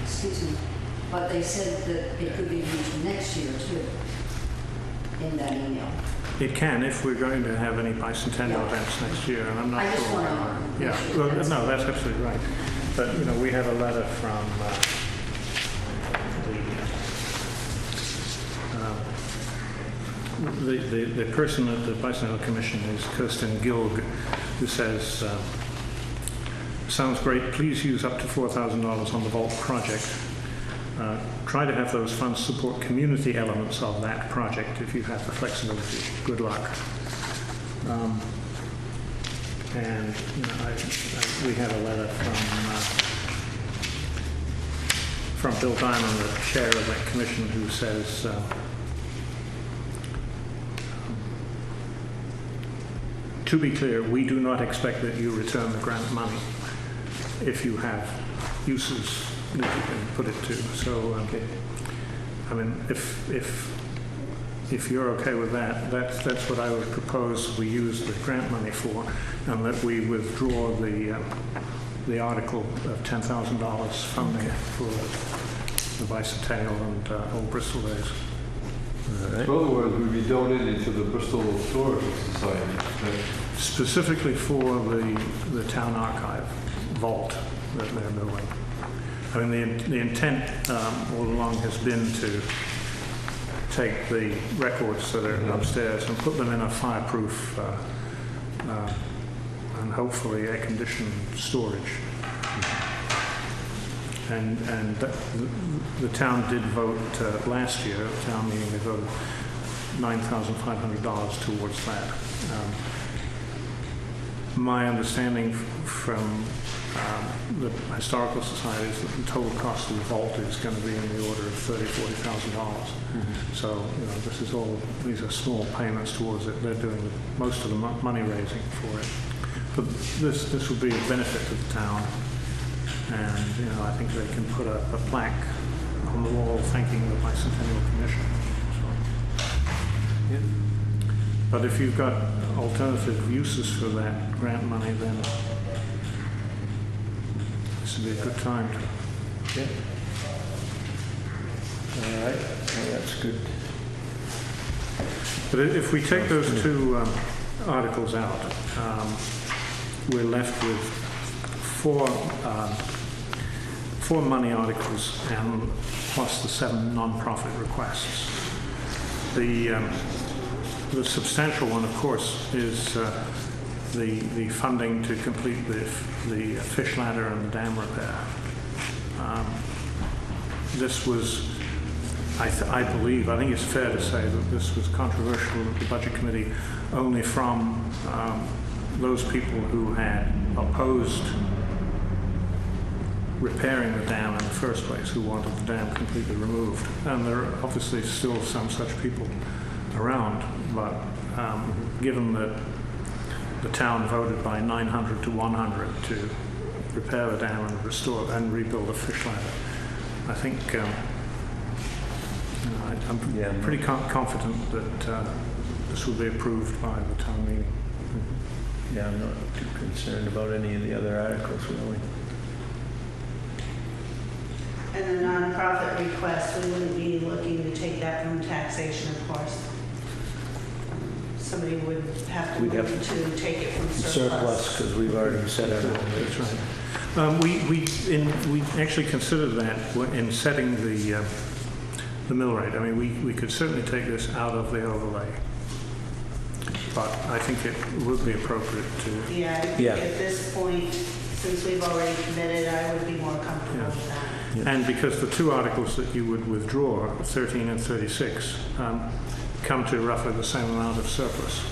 excuse me, but they said that it could be used next year too, in that email.
It can, if we're going to have any bicentennial events next year, and I'm not
I
sure.
just want to.
Yeah, well, no, that's absolutely right. But we have a letter from the person at the Bicentennial Commission is Kirsten Gilg, who says, sounds great, please use up to $4,000 on the vault project. Try to have those funds support community elements of that project if you have the flexibility. Good luck. And we have a letter from Bill Diamond, the chair of that commission, who says, to be clear, we do not expect that you return the grant money if you have uses that you can put it to. So, I mean, if you're okay with that, that's what I would propose we use the grant money for, and that we withdraw the article of $10,000 funding for the Bicentennial and Old Bristol Days.
So in other words, would be donated to the Bristol Historical Society.
Specifically for the town archive vault that they're building. I mean, the intent all along has been to take the records that are upstairs and put them in a fireproof and hopefully air-conditioned storage. And the town did vote last year, at town meeting, they voted $9,500 towards that. My understanding from the Historical Society is that the total cost of the vault is going to be in the order of $30,000–$40,000. So, these are small payments towards it. They're doing most of the money raising for it. But this will be a benefit to the town. And, I think they can put a plaque on the wall thanking the Bicentennial Commission. So.
Yeah.
But if you've got alternative uses for that grant money, then this would be a good time to.
Yeah. All right, well, that's good.
But if we take those two articles out, we're left with four money articles and plus the 7 non-profit requests. The substantial one, of course, is the funding to complete the fish ladder and the dam repair. This was, I think it's fair to say that this was controversial at the Budget Committee only from those people who had opposed repairing the dam in the first place, who wanted the dam completely removed. And there are obviously still some such people around, but given that the town voted by 900 to 100 to repair the dam and restore and rebuild a fish ladder, I think I'm pretty confident that this will be approved by the town meeting.
Yeah, I'm not too concerned about any of the other articles, really.
And the nonprofit request, we wouldn't be looking to take that from taxation, of course. Somebody would have to
We'd have
move to take it from
Surplus, because we've already set our own
That's
rates.
right. We actually considered that in setting the mill rate. I mean, we could certainly take this out of the overlay, but I think it would be appropriate to.
Yeah, I think
Yeah.
at this point, since we've already committed, I would be more comfortable with that.
And because the two articles that you would withdraw, 13 and 36, come to roughly the same amount of surplus.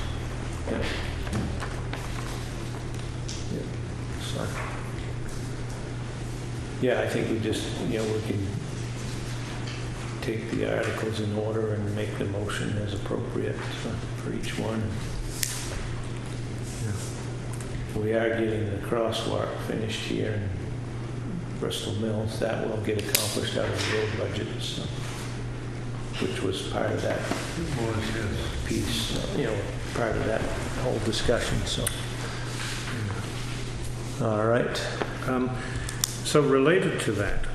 Yeah. Yeah. So, yeah, I think we just, we can take the articles in order and make the motion as appropriate for each one. We are getting the crosswalk finished here in Bristol Mills. That will get accomplished out of the road budget, so, which was part of that piece, part of that whole discussion. So, all right.
So related to that,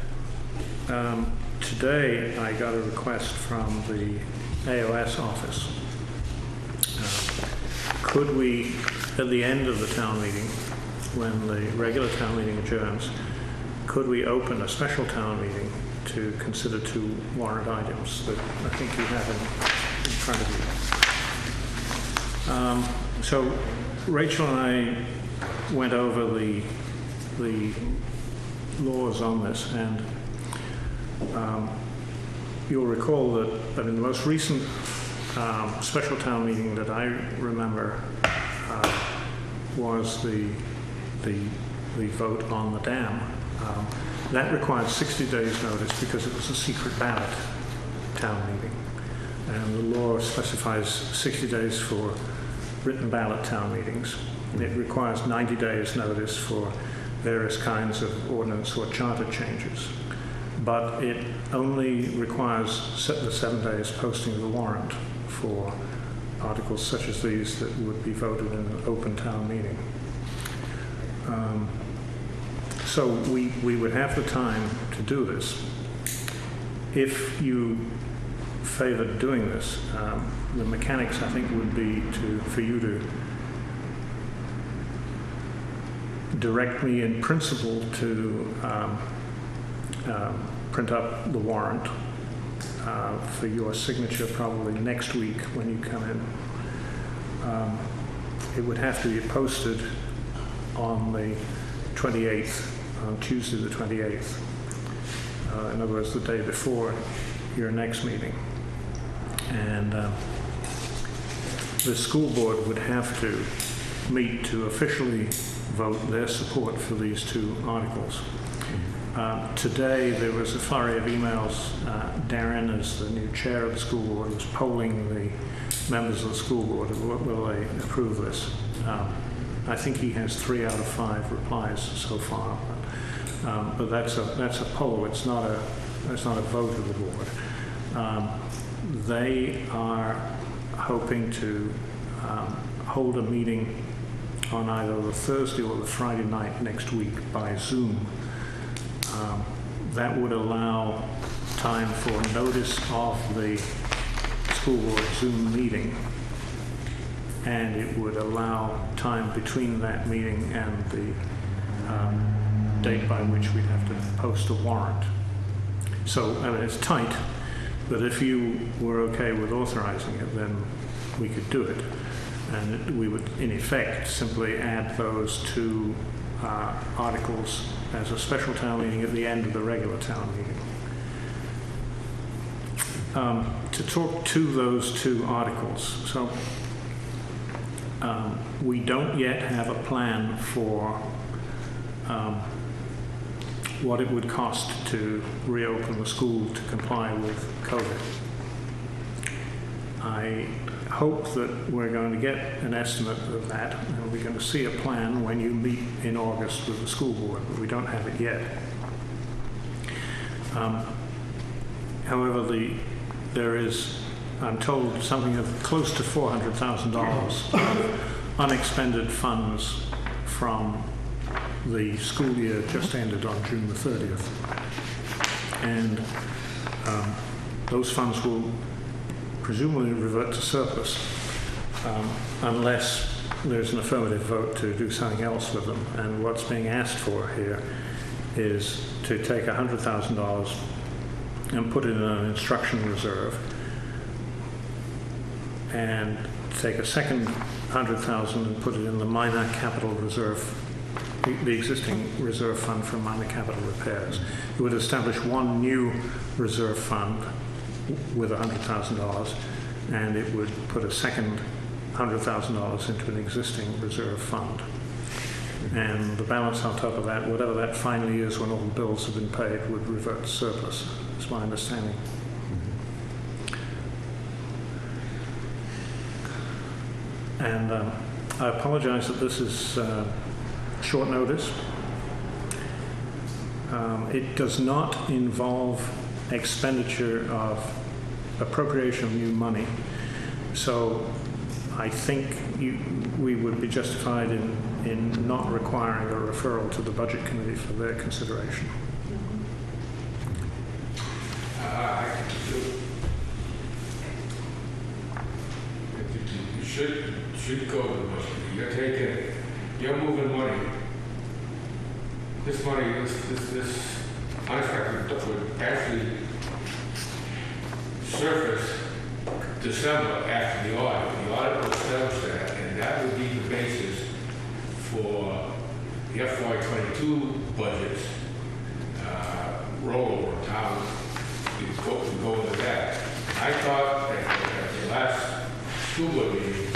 today I got a request from the AOS office. Could we, at the end of the town meeting, when the regular town meeting adjourns, could we open a special town meeting to consider 2 warrant items that I think you have in front of you? So Rachel and I went over the laws on this, and you'll recall that in the most recent special town meeting that I remember was the vote on the dam. That required 60 days notice because it was a secret ballot town meeting. And the law specifies 60 days for written ballot town meetings. It requires 90 days notice for various kinds of ordinance or charter changes. But it only requires the 7 days posting of the warrant for articles such as these that would be voted in an open town meeting. So we would have the time to do this. If you favored doing this, the mechanics, I think, would be for you to direct me in principle to print up the warrant for your signature probably next week when you come in. It would have to be posted on the 28th, on Tuesday the 28th. In other words, the day before your next meeting. And the school board would have to meet to officially vote their support for these 2 articles. Today there was a flurry of emails. Darren, as the new chair of the school board, was polling the members of the school board. Will they approve this? I think he has 3 out of 5 replies so far. But that's a poll. It's not a vote of the board. They are hoping to hold a meeting on either the Thursday or the Friday night next week by Zoom. That would allow time for notice of the school board Zoom meeting, and it would allow time between that meeting and the date by which we'd have to post a warrant. So, I mean, it's tight, but if you were okay with authorizing it, then we could do it. And we would, in effect, simply add those two articles as a special town meeting at the end of the regular town meeting. To talk to those two articles, so we don't yet have a plan for what it would cost to reopen the school to comply with COVID. I hope that we're going to get an estimate of that, and we're going to see a plan when you meet in August with the school board, but we don't have it yet. However, there is, I'm told, something of close to $400,000 of unexpended funds from the school year just ended on June the 30th. And those funds will presumably revert to surplus unless there's an affirmative vote to do something else with them. And what's being asked for here is to take $100,000 and put it in an instruction reserve, and take a second $100,000 and put it in the minor capital reserve, the existing reserve fund for minor capital repairs. It would establish one new reserve fund with $100,000, and it would put a second $100,000 into an existing reserve fund. And the balance on top of that, whatever that finally is when all the bills have been paid, would revert to surplus. That's my understanding. And I apologize that this is short notice. It does not involve expenditure of appropriation of new money. So I think we would be justified in not requiring a referral to the Budget Committee for their consideration.
You should go to the Budget. You're moving money. This money, this unexpected stuff would actually surface December after the audit. The audit will establish that, and that would be the basis for the FY22 budget rollover. Town would go into that. I thought that at the last school board meeting,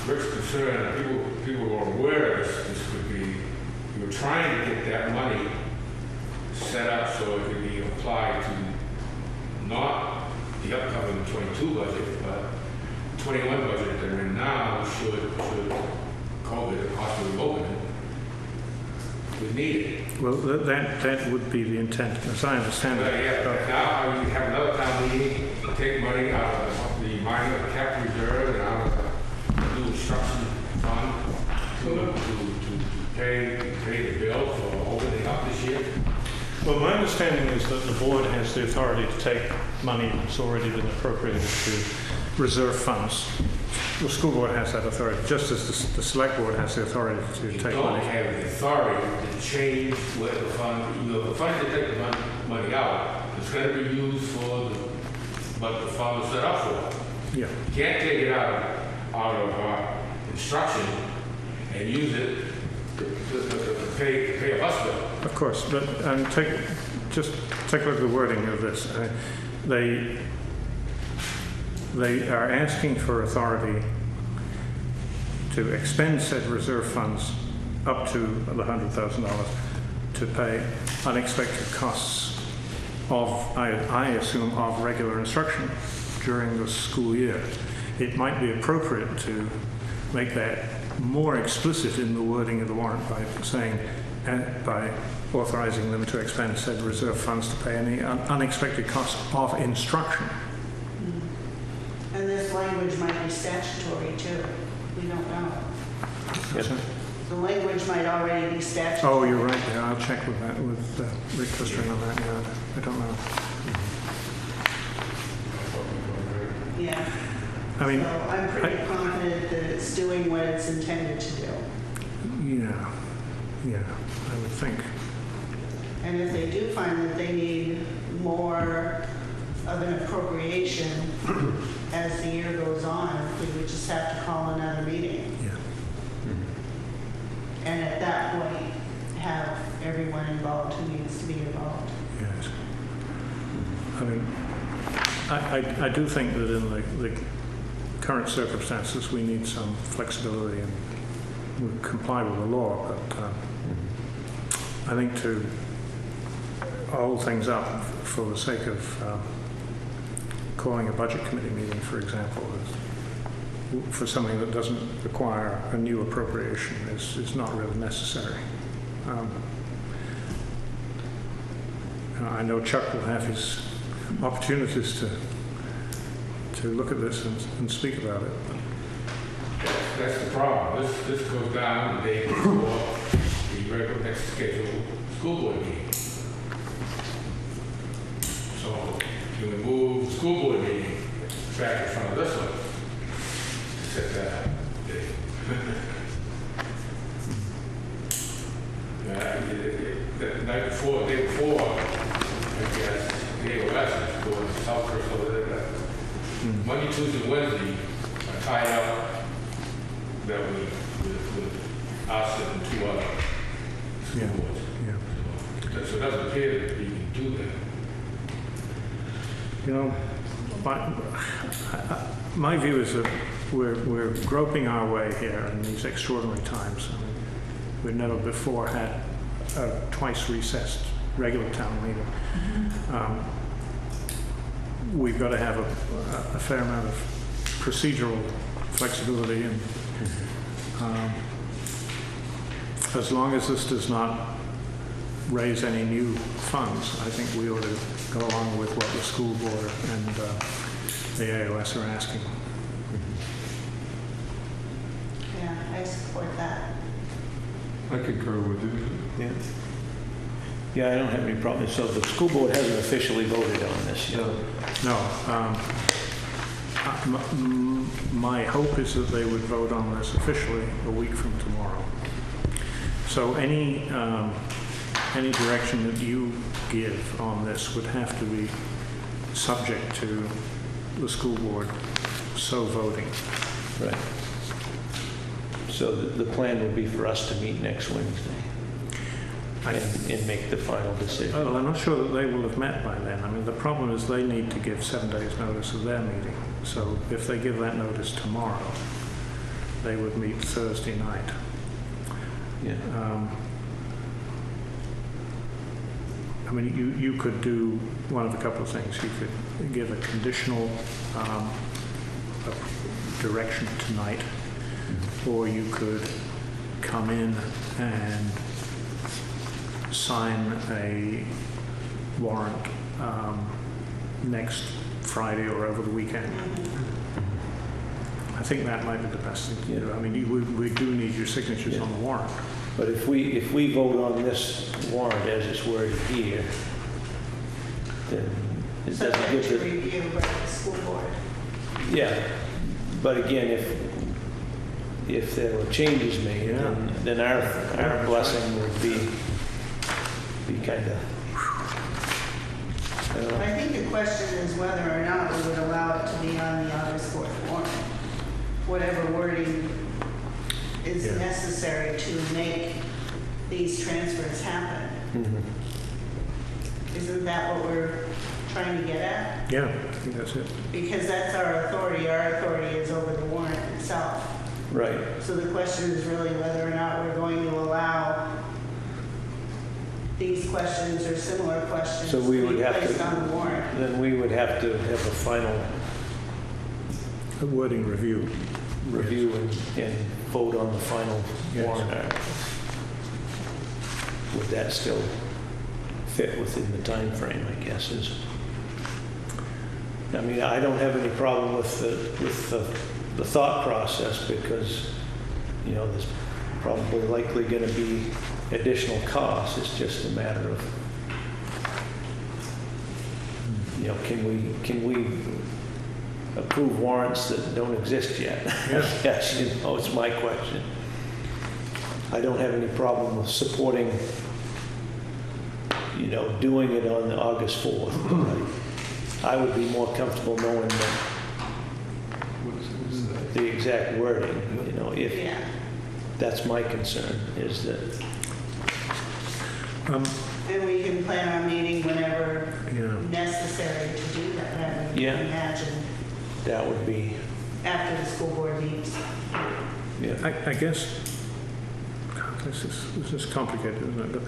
Rick's concern, people were aware of this could be, we were trying to get that money set up so it could be applied to not the upcoming 22 budget, but 21 budget that we're in now should COVID possibly open, we need it.
Well, that would be the intent, as I understand it.
Yeah, now you have another town meeting, take money out of the minor cap reserve and out of the new instruction fund to pay the bill for opening up this year.
Well, my understanding is that the board has the authority to take money that's already been appropriated to reserve funds. The school board has that authority, just as the select board has the authority to take money.
You don't have the authority to change where the fund, the fund to take the money out, it's going to be used for what the fund was set up for.
Yeah.
You can't take it out of instruction and use it to pay a bus bill.
Of course, but just take a look at the wording of this. They are asking for authority to expend said reserve funds up to the $100,000 to pay unexpected costs of, I assume, of regular instruction during the school year. It might be appropriate to make that more explicit in the wording of the warrant by saying, by authorizing them to expend said reserve funds to pay any unexpected costs of instruction.
And this language might be statutory too. We don't know.
Yes, sir.
The language might already be statutory.
Oh, you're right there. I'll check with that, with Rick Custer on that. Yeah, I don't know.
Yeah.
I mean,
So I'm pretty confident that it's doing what it's intended to do.
yeah, I would think.
And if they do find that they need more of an appropriation as the year goes on, we would just have to call another meeting.
Yeah.
And at that point, have everyone involved who needs to be involved.
Yes. I mean, I do think that in the current circumstances, we need some flexibility and we comply with the law, but I think to hold things up for the sake of calling a budget committee meeting, for example, for something that doesn't require a new appropriation is not really necessary. I know Chuck will have his opportunities to look at this and speak about it.
That's the problem. This goes down the day before the regular next scheduled school board meeting. So you would move the school board meeting back in front of this one to set that day. The night before, the day before, I guess, the AOS is going to South Bristol. Monday, Tuesday, Wednesday are tied up that with us and two other school
Yeah.
boards.
Yeah.
So it doesn't appear that you can do that.
You know, my view is that we're groping our way here in these extraordinary times. I mean, we've never before had a twice recessed regular town meeting. We've got to have a fair amount of procedural flexibility, and as long as this does not raise any new funds, I think we ought to go along with what the school board and the AOS are asking.
Yeah, I support that.
I concur with you.
Yeah. Yeah, I don't have any problem. So the school board hasn't officially voted on this yet.
No. My hope is that they would vote on this officially a week from tomorrow. So any direction that you give on this would have to be subject to the school board so voting.
Right. So the plan would be for us to meet next Wednesday and make the final decision.
Well, I'm not sure that they will have met by then. I mean, the problem is they need to give 7 days notice of their meeting. So if they give that notice tomorrow, they would meet Thursday night.
Yeah.
I mean, you could do one of a couple of things. You could give a conditional direction tonight, or you could come in and sign a warrant next Friday or over the weekend. I think that might be the best thing to do. I mean, we do need your signatures on the warrant.
But if we vote on this warrant as it's worded here, then it doesn't
Subject
give
to
the...
review by the school board.
Yeah, but again, if there were changes made, then our blessing would be kind of...
I think the question is whether or not we would allow it to be on the August 4th warrant. Whatever wording is necessary to make these transfers happen.
Mm-hmm.
Isn't that what we're trying to get at?
Yeah, I think that's it.
Because that's our authority. Our authority is over the warrant itself.
Right.
So the question is really whether or not we're going to allow these questions or similar questions
So we
to
would
be
have
placed
to-
on the warrant.
Then we would have to have a final
A wording review.
review and vote on the final
Yes.
warrant article. Would that still fit within the time frame, I guess, is... I mean, I don't have any problem with the thought process because, you know, there's probably likely going to be additional costs. It's just a matter of, you know, can we approve warrants that don't exist yet? Yes, you know, it's my question. I don't have any problem with supporting, you know, doing it on August 4th. I would be more comfortable knowing the exact wording, you know, if
Yeah.
that's my concern, is that,
And we can plan our meeting whenever
Yeah.
necessary to do that. I would
Yeah.
imagine
that would be,
after the school board meets.
yeah.
I guess this is complicated, isn't it? But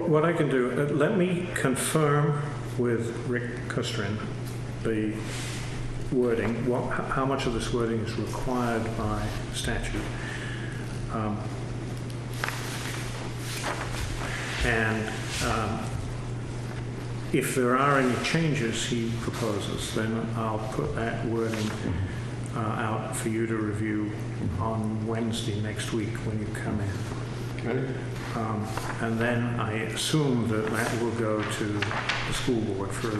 what I can do, let me confirm with Rick Custrin the wording, how much of this wording is required by statute. If there are any changes he proposes, then I'll put that wording out for you to review on Wednesday next week when you come in.
Okay.
And then I assume that will go to the school board for a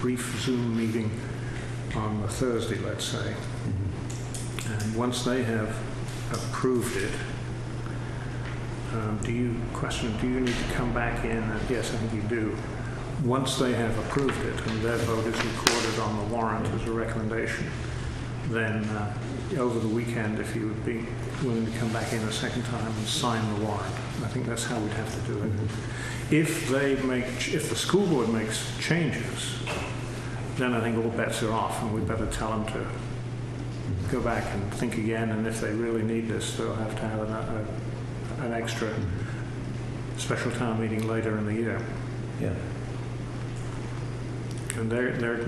brief Zoom meeting on the Thursday, let's say. And once they have approved it, do you need to come back in? Yes, I think you do. Once they have approved it and their vote is recorded on the warrant as a recommendation, then over the weekend, if you would be willing to come back in a second time and sign the warrant. I think that's how we'd have to do it. If the school board makes changes, then I think all bets are off, and we'd better tell them to go back and think again, and if they really need this, they'll have to have an extra special town meeting later in the year.
Yeah.
And they're going to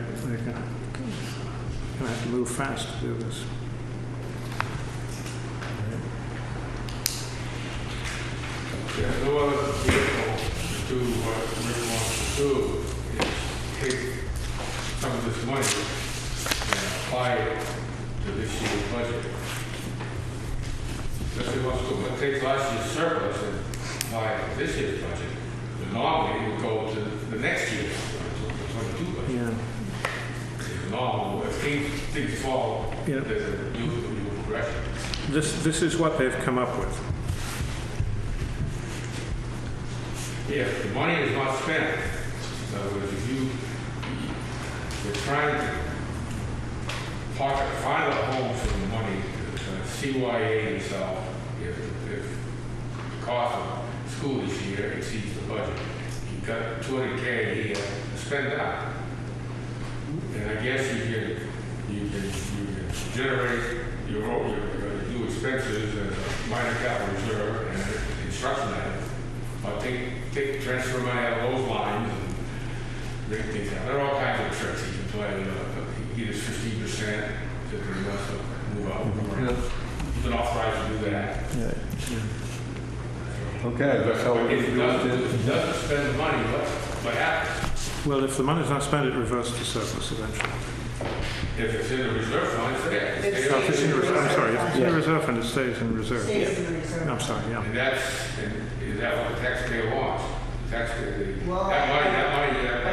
have to move fast to do this.
There's no other vehicle to do what Rick wants to do, is take some of this money and apply it to this year's budget. That's what he wants to do. But take last year's surplus and apply it to this year's budget. But normally it would go to the next year's, the 22 budget.
Yeah.
Normal, if things fall,
Yeah.
there's a new progression.
This is what they've come up with.
If the money is not spent, in other words, if you're trying to find a home for the money, CYA yourself, if the cost of school this year exceeds the budget, you've got $200K here to spend that. And I guess you can generate your new expenses as a minor capital reserve and construction item. But transfer money out of those lines and bring things out. There are all kinds of tricks you can play. Either 15% to the rest of move out.
Yeah.
You can authorize to do that.
Okay, that's how
But
we
if it
do
doesn't,
it.
spend the money, what happens?
Well, if the money's not spent, it reverts to surplus eventually.
If it's in the reserve fund, it's there.
It's
No, if it's in the reserve, I'm sorry, if it's in the
Yeah.
reserve fund, it stays in reserve.
Stays in the reserve.
I'm sorry, yeah.
And is that what the taxpayer wants? Taxpayer,
Well,
that money
I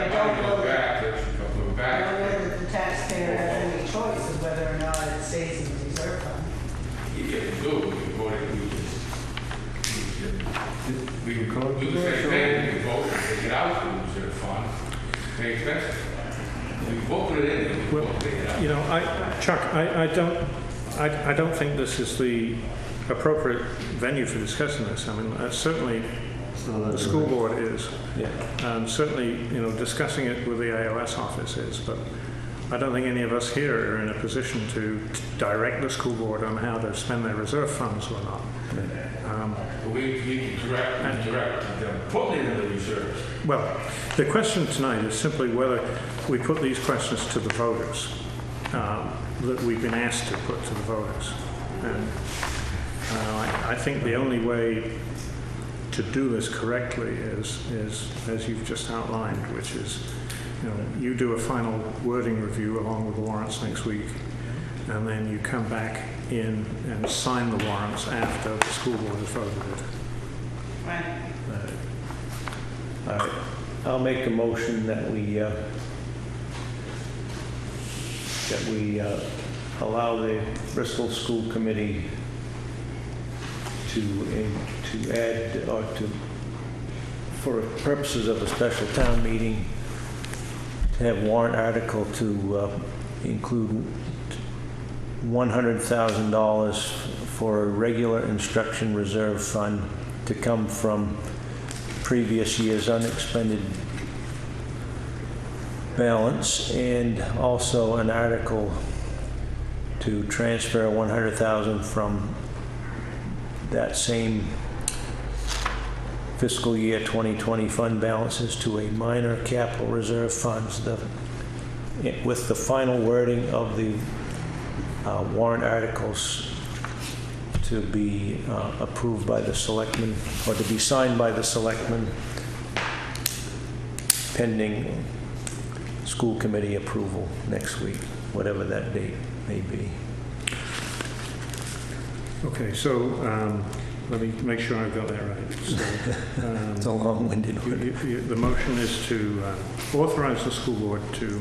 don't know
goes back, that should go
I don't
back.
know that the taxpayer has any choice of whether or not it stays in the reserve fund.
If you do, we can vote it, we can do the same thing, we can vote to take it out of the reserve fund, pay expenses. We vote it in, we
Well,
vote to take it out.
You know, Chuck, I don't think this is the appropriate venue for discussing this. I mean, certainly the school board is,
Yeah.
and certainly, you know, discussing it with the AOS office is, but I don't think any of us here are in a position to direct the school board on how to spend their reserve funds or not.
We can direct them, put it in the reserves.
Well, the question tonight is simply whether we put these questions to the voters that we've been asked to put to the voters. And I think the only way to do this correctly is as you've just outlined, which is you do a final wording review along with the warrants next week, and then you come back in and sign the warrants after the school board has voted it.
Right.
All right. I'll make a motion that we allow the Bristol School Committee to add, or to, for purposes of a special town meeting, to have warrant article to include $100,000 for a regular instruction reserve fund to come from previous year's unexpended balance, and also an article to transfer $100,000 from that same fiscal year 2020 fund balances to a minor capital reserve funds, with the final wording of the warrant articles to be approved by the selectmen, or to be signed by the selectmen, pending school committee approval next week, whatever that date may be.
Okay, so let me make sure I've got that right. So,
It's a long-winded one.
the motion is to authorize the school board to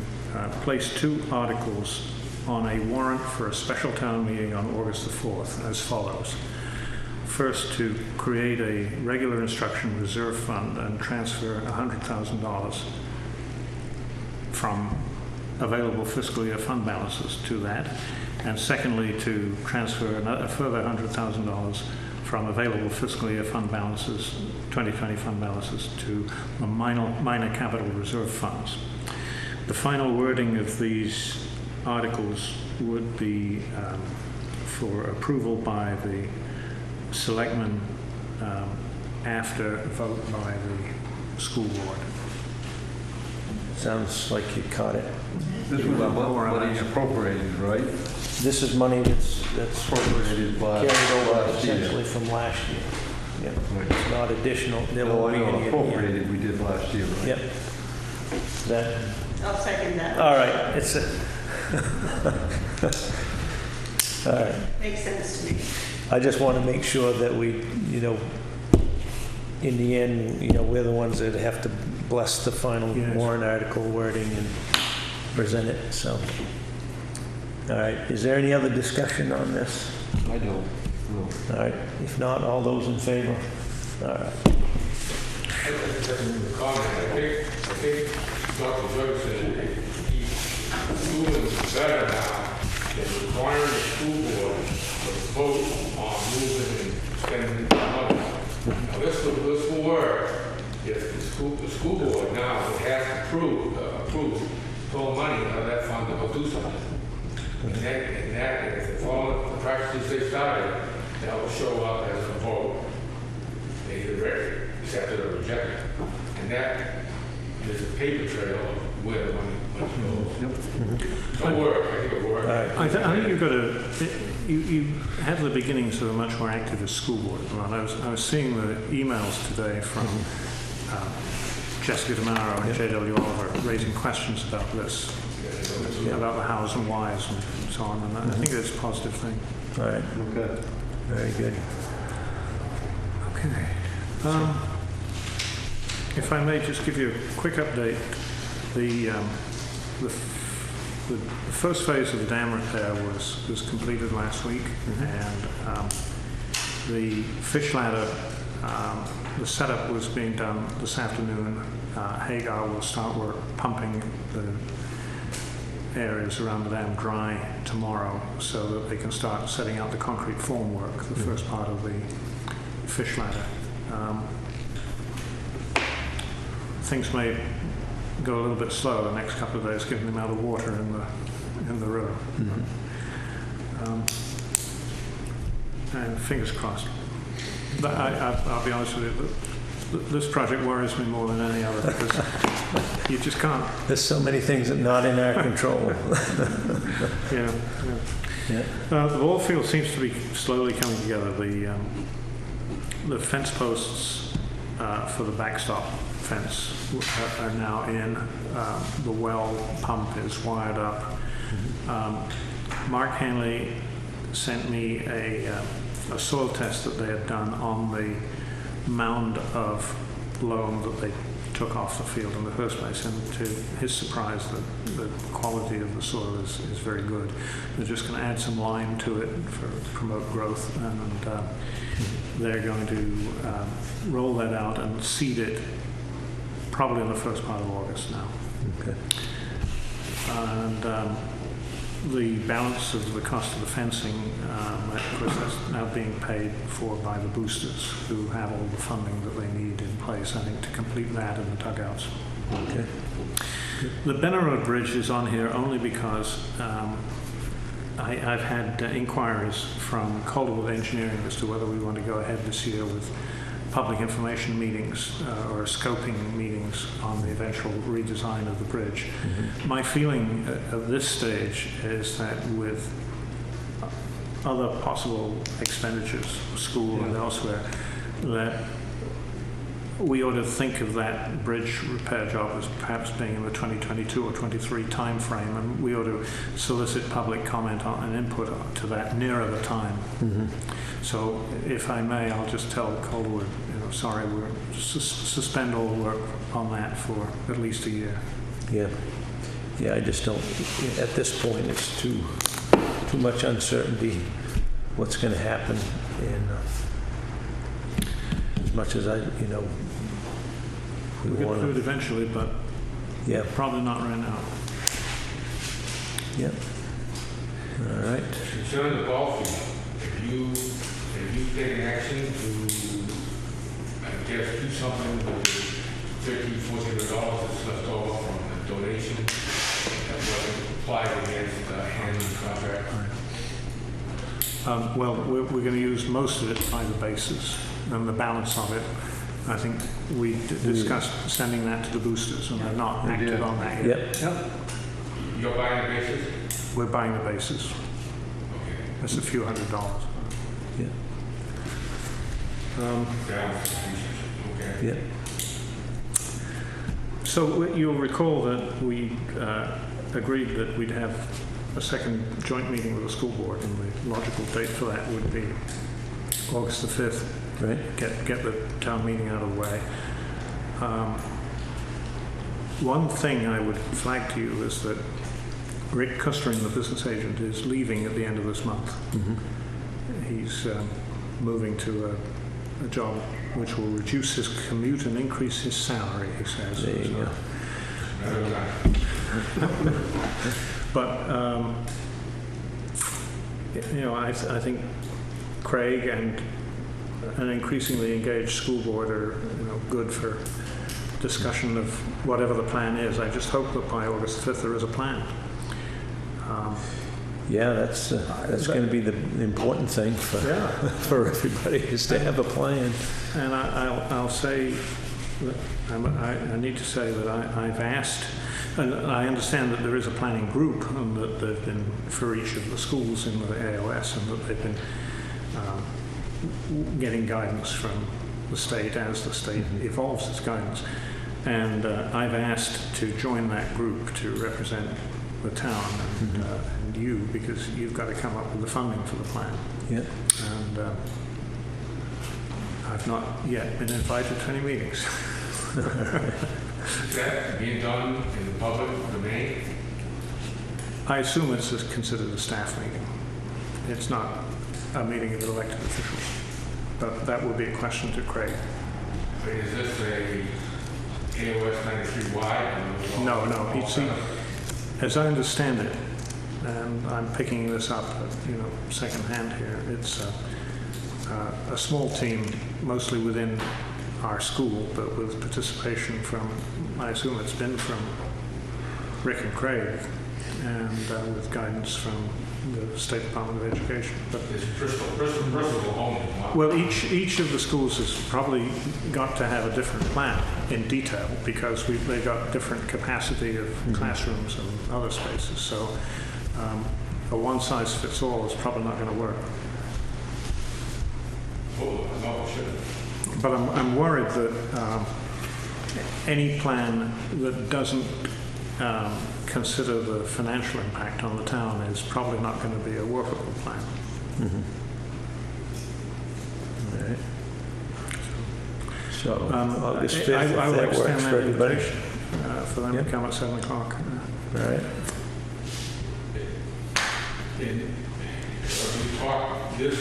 place 2 articles on a warrant for a special town meeting on August the 4th as follows. First, to create a regular instruction reserve fund and transfer $100,000 from available fiscal year fund balances to that. And secondly, to transfer a further $100,000 from available fiscal year fund balances, 2020 fund balances, to the minor capital reserve funds. The final wording of these articles would be for approval by the selectmen after a vote by the school board.
Sounds like you caught it.
This was money appropriated, right?
This is money that's
Appropriated
carried over
last year.
essentially from last year. Yep.
Right.
It's not additional. There
No,
won't
I
be
know,
any.
appropriated we did last year, right?
Yep. That.
I'll second that.
All right. It's a. All right.
Makes sense to me.
I just want to make sure that we, in the end, we're the ones that have to bless the final
Yes.
warrant article wording and present it. So. All right. Is there any other discussion on this?
I don't, no.
All right. If not, all those in favor? All right.
Just a comment, I think Dr. Judge said he's doing better now than requiring the school board to vote on moving and spending the money. Now, this will work if the school board now would have to approve full money out of that fund to go do something. And that, if they follow the practices they started, that will show up as a vote. They either accept it or reject it. And that is a paper trail of where the money goes. It'll work, I think it'll work.
All right.
I think you've got to, you have the beginnings of a much more activist school board. I was seeing the emails today from Jessica DeMaro and J.W. Oliver raising questions about this, about the hows and whys and so on, and I think it's a positive thing.
All right.
Okay.
Very good.
Okay. If I may just give you a quick update, the first phase of the dam repair was completed last week, and the fish ladder, the setup was being done this afternoon. Hagar will start work pumping the areas around the dam dry tomorrow so that they can start setting out the concrete formwork, the first part of the fish ladder. Things may go a little bit slow the next couple of days, given the amount of water in the river. And fingers crossed. But I'll be honest with you, this project worries me more than any other because you just can't.
There's so many things that are not in our control.
Yeah.
Yeah.
The ball field seems to be slowly coming together. The fence posts for the backstop fence are now in. The well pump is wired up. Mark Hanley sent me a soil test that they had done on the mound of loam that they took off the field in the first place, and to his surprise, the quality of the soil is very good. They're just going to add some lime to it to promote growth, and they're going to roll that out and seed it probably in the first part of August now.
Okay.
And the balance of the cost of the fencing, of course, that's now being paid for by the boosters, who have all the funding that they need in place, I think, to complete that and the dugouts.
Okay.
The Benner Road Bridge is on here only because I've had inquiries from Calderwood Engineering as to whether we want to go ahead this year with public information meetings or scoping meetings on the eventual redesign of the bridge. My feeling at this stage is that with other possible expenditures, school and elsewhere, that we ought to think of that bridge repair job as perhaps being in the 2022 or 23 time frame, and we ought to solicit public comment on and input to that nearer the time. So if I may, I'll just tell Calderwood, sorry, we're suspend all work on that for at least a year.
Yeah. Yeah, I just don't, at this point, it's too much uncertainty what's going to happen, and as much as
We'll get through it eventually, but
yeah,
probably not right now.
yeah. All right.
Concerning the ball field, if you take an action to, I guess, do something with the $1,300-$1,400 that's left over from the donation that wasn't applied against the handling contract.
Well, we're going to use most of it by the bases, and the balance of it, I think we discussed sending that to the boosters, and they're not acted on that yet.
Yep.
You're buying the bases?
We're buying the bases.
Okay.
That's a few $100s.
Yeah.
Down for the pieces. Okay.
Yeah.
So you'll recall that we agreed that we'd have a second joint meeting with the school board, and the logical date for that would be August the 5th.
Right.
Get the town meeting out of the way. One thing I would flag to you is that Rick Custering, the business agent, is leaving at the end of this month. He's moving to a job which will reduce his commute and increase his salary, he says.
There you go.
But I think Craig and an increasingly engaged school board are good for discussion of whatever the plan is. I just hope that by August 5th there is a plan.
Yeah, that's going to be the important thing for everybody, is to have a plan.
And I'll say that I need to say that I've asked, and I understand that there is a planning group, and that they've been for each of the schools in the AOS, and that they've been getting guidance from the state as the state evolves its guidance. And I've asked to join that group to represent the town and you, because you've got to come up with the funding for the plan.
Yeah.
And I've not yet been invited to any meetings.
Is that being done in the public domain?
I assume it's considered a staff meeting. It's not a meeting of elected officials. But that will be a question to Craig.
Is this a AOS 93 wide?
No. See, as I understand it, and I'm picking this up, secondhand here, it's a small team, mostly within our school, but with participation from, I assume it's been from Rick and Craig, and with guidance from the State Department of Education. But
Is Bristol home?
well, each of the schools has probably got to have a different plan in detail, because they've got different capacity of classrooms and other spaces. So a one-size-fits-all is probably not going to work.
Oh, no, it shouldn't.
But I'm worried that any plan that doesn't consider the financial impact on the town is probably not going to be a workable plan.
All right. So August 5th,
I
if
will
that
extend
works
that
for everybody.
invitation for them
Yep.
to come at 7 o'clock.
All right.
We talked this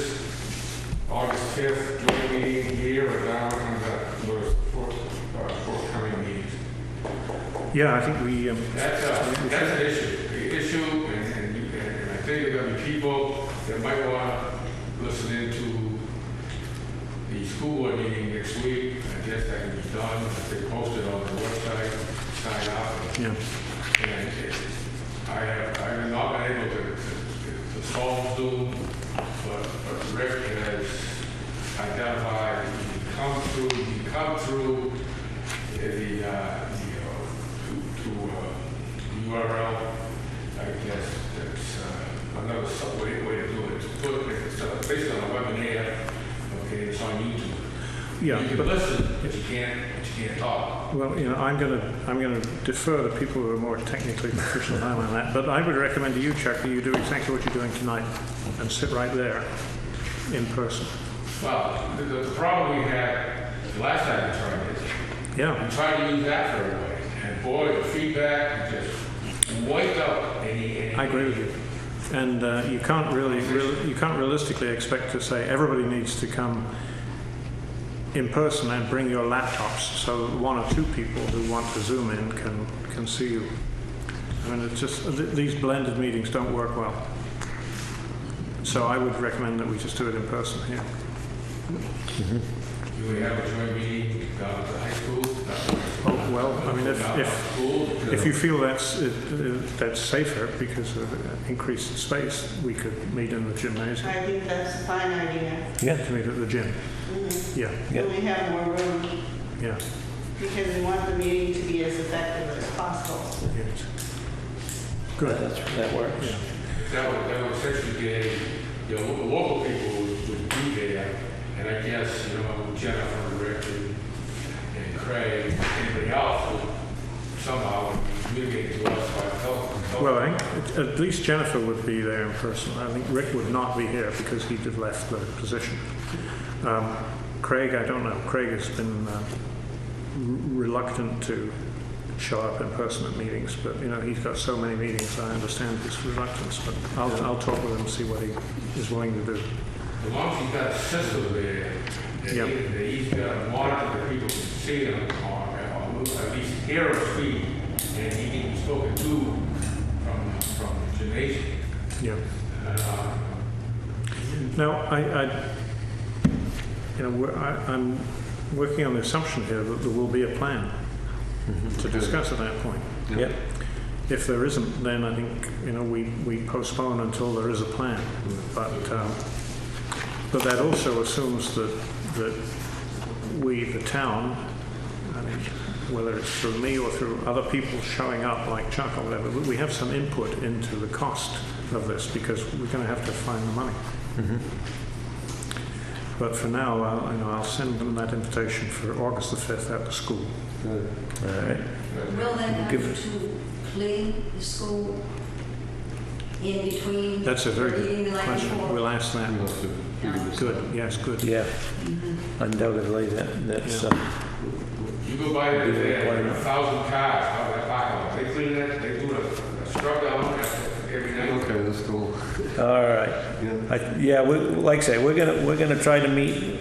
August 5th joint meeting here or down on the forthcoming meetings.
Yeah, I think we.
That's an issue, and I think there are going to be people that might want to listen into the school board meeting next week. I guess that can be done if they post it on the website, sign up.
Yeah.
And I have not been able to solve Zoom, but Rick has identified, you come through the URL. I guess that's another way to do it. It's based on a webinar. Okay, it's on YouTube.
Yeah,
You can
but
listen, but you can't talk.
well, I'm going to defer to people who are more technically proficient than I am on that. But I would recommend to you, Chuck, that you do exactly what you're doing tonight and sit right there in person.
Well, the problem we had the last time we tried this,
Yeah.
we tried to use that for everybody, and boy, the feedback just wiped out any.
I agree with you. And you can't you can't realistically expect to say everybody needs to come in person and bring your laptops so that one or two people who want to zoom in can see you. I mean, it's just these blended meetings don't work well. So I would recommend that we just do it in person here.
Do we have a joint meeting down at the high school?
Oh, well, I mean, if you feel that's safer because of increased space, we could meet in the gymnasium.
I think that's a fine idea.
Yeah.
To meet at the gym. Yeah,
Yeah.
Then we have more room
yeah.
because we want the meeting to be as effective as possible.
Yes. Good.
That works.
Yeah.
That would essentially be, the local people would be there, and I guess, Jennifer, Rick, and Craig, anybody else would somehow communicate to us by telephone.
Well, I think at least Jennifer would be there in person. I think Rick would not be here because he'd have left the position. Craig, I don't know. Craig has been reluctant to show up in person at meetings, but he's got so many meetings. I understand his reluctance, but I'll talk with him and see what he is willing to do.
As long as he's got a system there,
Yeah.
that he's got a monitor that people can see him on, or at least hear him speak, and he can be spoken to from the gymnasium.
Yeah. Now, I'm working on the assumption here that there will be a plan to discuss at that point.
Yep.
If there isn't, then I think we postpone until there is a plan. But that also assumes that we, the town, I mean, whether it's through me or through other people showing up like Chuck or whatever, we have some input into the cost of this because we're going to have to find the money. But for now, I'll send them that invitation for August the 5th at the school.
Good.
All right.
Will they have
Give us-
to clean the school in between?
That's a very
eating
good
the night
question.
before?
We'll ask that.
We must have figured this
Good.
out.
Yes, good.
Yeah. Undoubtedly, that's.
Yeah.
You go by there, there are 1,000 cars out of that parking lot. They clean it, they do a scrub down every night.
Okay, that's cool.
All right.
Yeah.
Like I say, we're gonna try to meet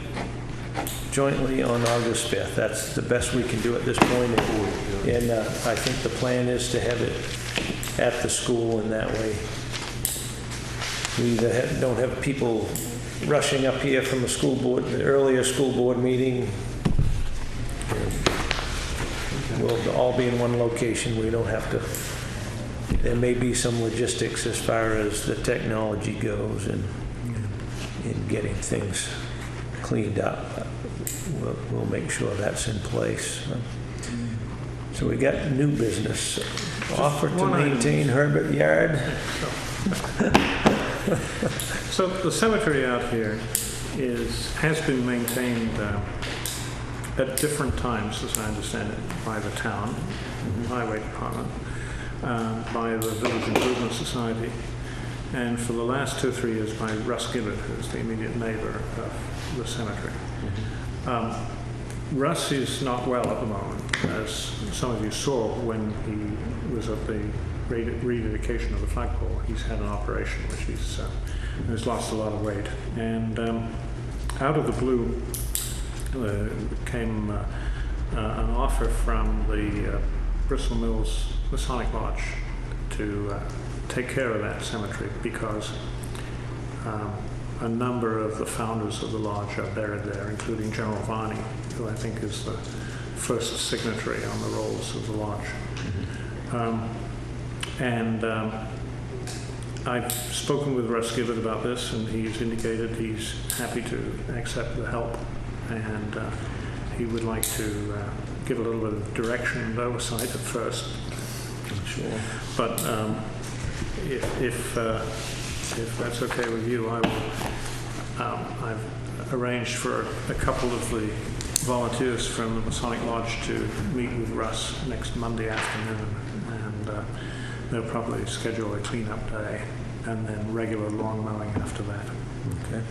jointly on August 5th. That's the best we can do at this point. And I think the plan is to have it at the school, and that way we either don't have people rushing up here from the earlier school board meeting. We'll all be in one location. We don't have to. There may be some logistics as far as the technology goes and in getting things cleaned up. We'll make sure that's in place. So we got new business. Offer to
one item.
maintain Herbert Yard.
So the cemetery out here has been maintained at different times, as I understand it, by the town, highway department, by the Village Improvement Society, and for the last 2 or 3 years by Russ Gibbard, who's the immediate neighbor of the cemetery. Russ is not well at the moment, as some of you saw when he was at the rededication of the flagpole. He's had an operation which he's lost a lot of weight. And out of the blue came an offer from the Bristol Mills Masonic Lodge to take care of that cemetery because a number of the founders of the lodge are buried there, including General Varney, who I think is the first signatory on the rolls of the lodge. I've spoken with Russ Gibbard about this, and he's indicated he's happy to accept the help, and he would like to give a little bit of direction and oversight at first.
Sure.
But if that's okay with you, I will. I've arranged for a couple of the volunteers from the Masonic Lodge to meet with Russ next Monday afternoon, and they'll probably schedule a cleanup day and then regular lawn mowing after that.
Okay.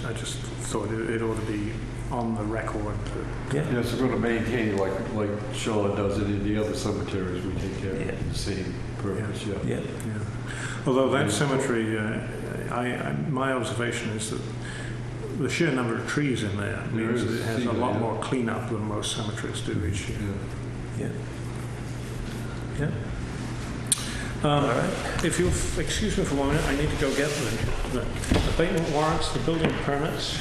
I just thought it ought to be on the record.
Yeah.
Yes, we're going to maintain like Shaw does it in the other cemeteries. We take care
Yeah.
of the same purpose. Yeah.
Yeah.
Yeah. Although that cemetery, my observation is that the sheer number of trees in there means that it has a lot more cleanup than most cemeteries do each year.
Yeah. Yeah. All right.
If you'll excuse me for a moment, I need to go get the abatement warrants, the building permits.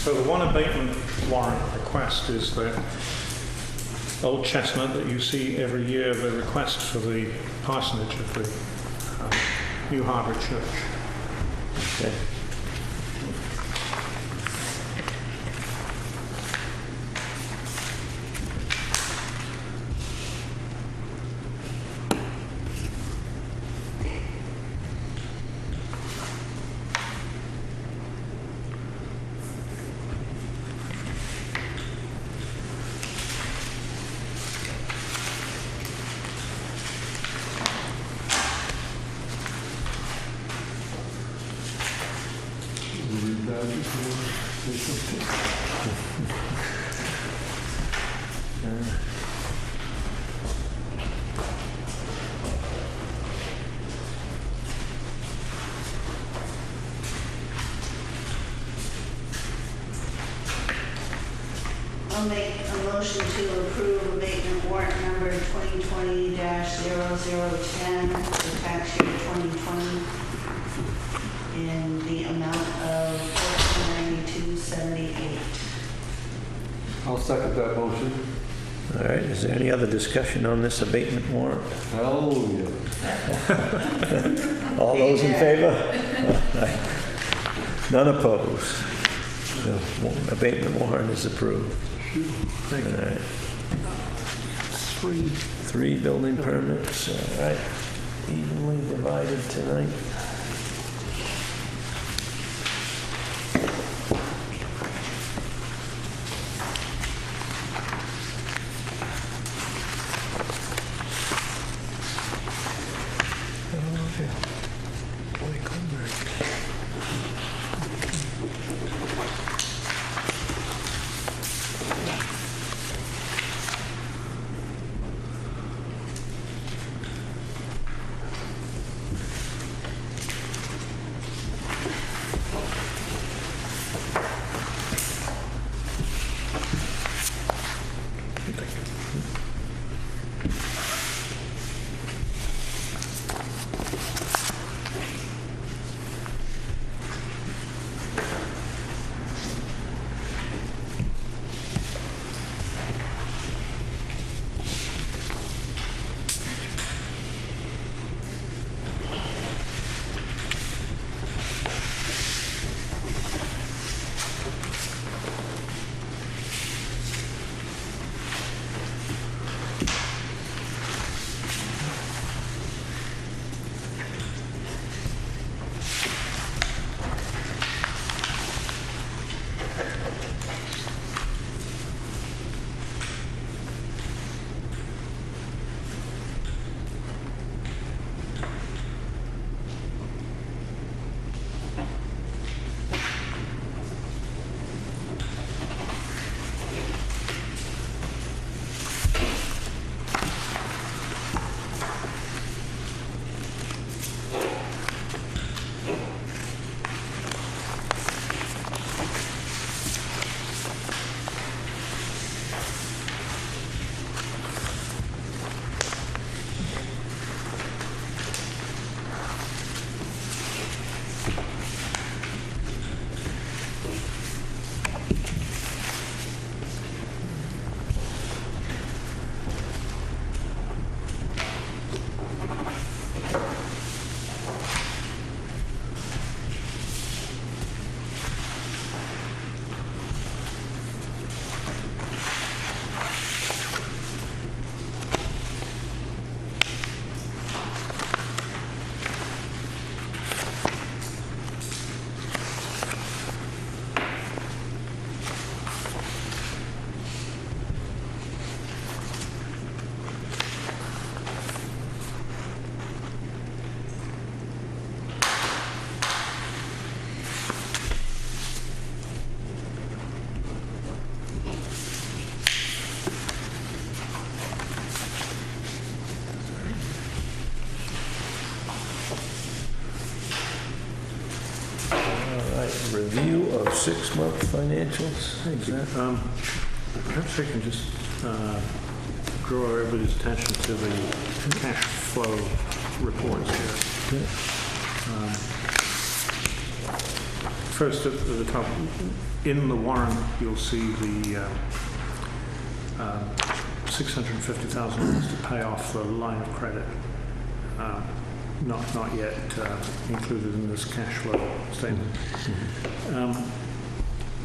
So the one abatement warrant request is the old chestnut that you see every year, the request for the parsonage of the New Harbour Church.
Okay.
Read that before they come to-
I'll make a motion to approve abatement warrant number 2020-0010 for tax year 2020 in the amount of $1492.78.
I'll second that motion.
All right. Is there any other discussion on this abatement warrant?
Hallelujah.
All those in favor? Aye. None opposed. The abatement warrant is approved.
Thank you.
All right. 3 building permits. All right. Evenly divided tonight. review of 6-month financials.
Thank you. Perhaps I can just draw everybody's attention to the cash flow reports here.
Yeah.
First, at the top, in the warrant, you'll see the $650,000 to pay off the line of credit. Not yet included in this cash flow statement.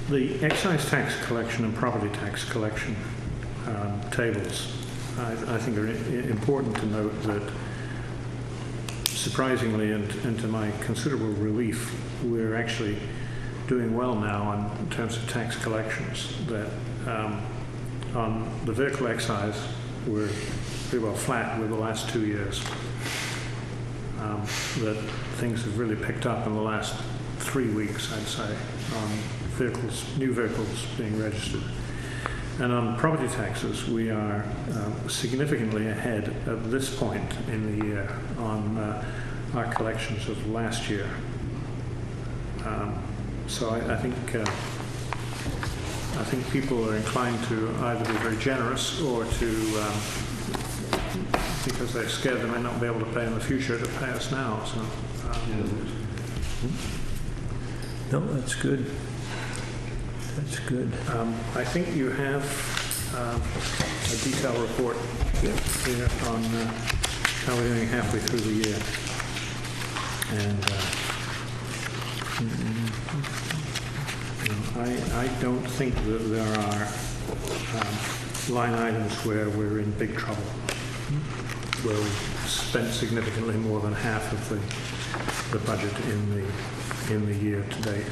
The excise tax collection and property tax collection tables, I think are important to note that, surprisingly and to my considerable relief, we're actually doing well now in terms of tax collections. That on the vehicle excise, we're pretty well flat with the last 2 years. That things have really picked up in the last 3 weeks, I'd say, on vehicles, new vehicles being registered. And on property taxes, we are significantly ahead at this point in the year on our collections of last year. So I think people are inclined to either be very generous or to, because they're scared they may not be able to pay in the future, to pay us now. So,
No, that's good. That's good.
I think you have a detailed report here on how we're doing halfway through the year. And I don't think that there are line items where we're in big trouble, where we've spent significantly more than half of the budget in the year to date.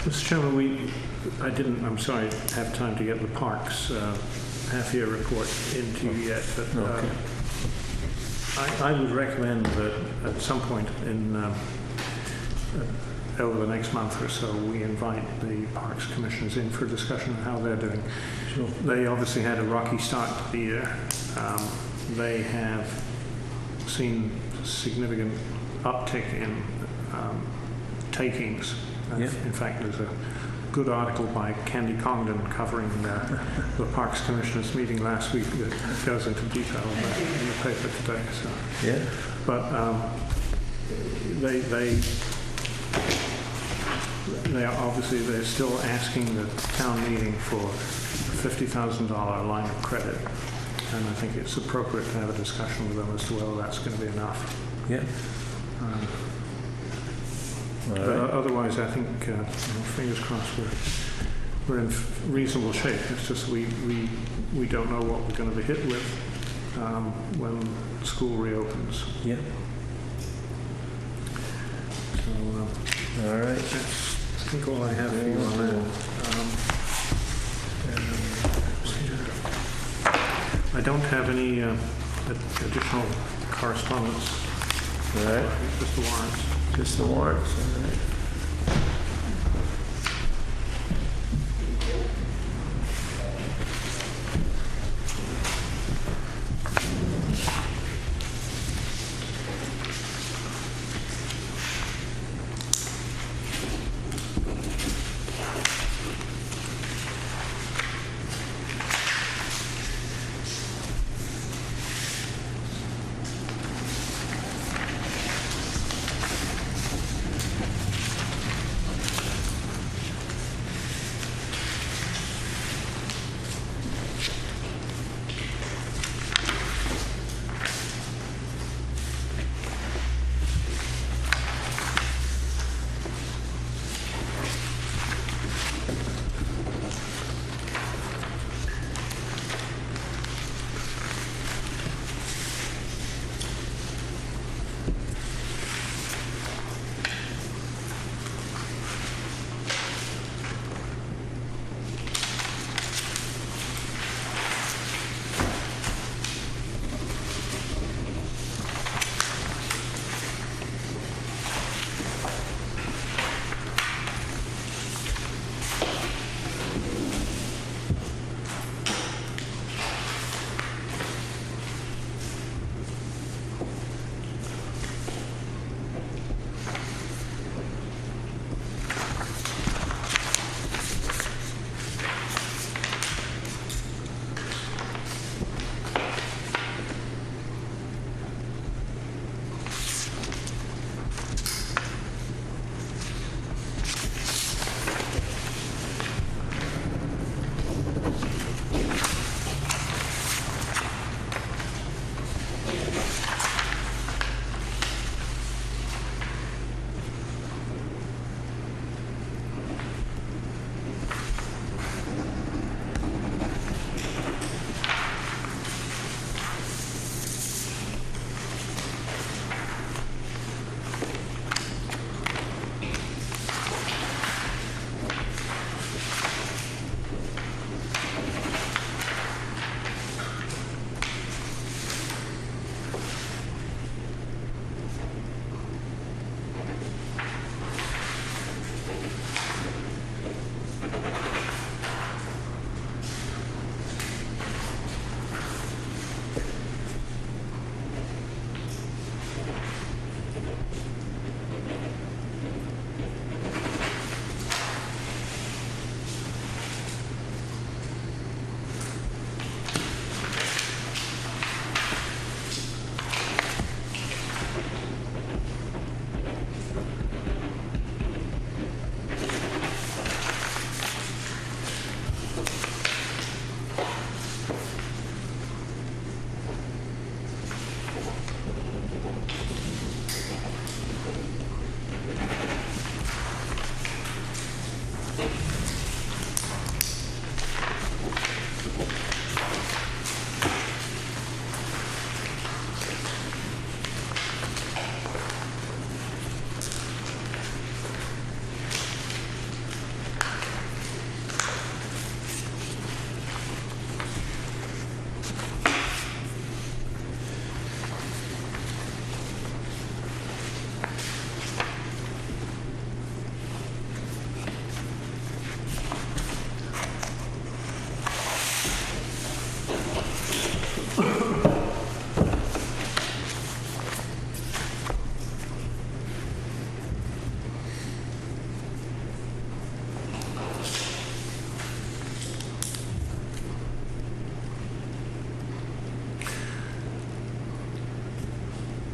Mr. Chairman, I'm sorry, have time to get the parks half-year report into you yet, but
Okay.
I would recommend that at some point over the next month or so, we invite the Parks Commissioners in for a discussion of how they're doing.
Sure.
They obviously had a rocky start to the year. They have seen significant uptick in takings.
Yeah.
In fact, there's a good article by Candy Congdon covering the Parks Commissioners meeting last week that goes into detail on that in the paper today. So.
Yeah.
But they are obviously, they're still asking the town meeting for a $50,000 line of credit, and I think it's appropriate to have a discussion with them as to whether that's going to be enough.
Yeah.
But otherwise, I think, fingers crossed, we're in reasonable shape. It's just we don't know what we're going to be hit with when school reopens.
Yeah.
So
All right.
that's think all I have for you on that. I don't have any additional correspondence.
All right,
Just the warrants.
just the warrants. All right.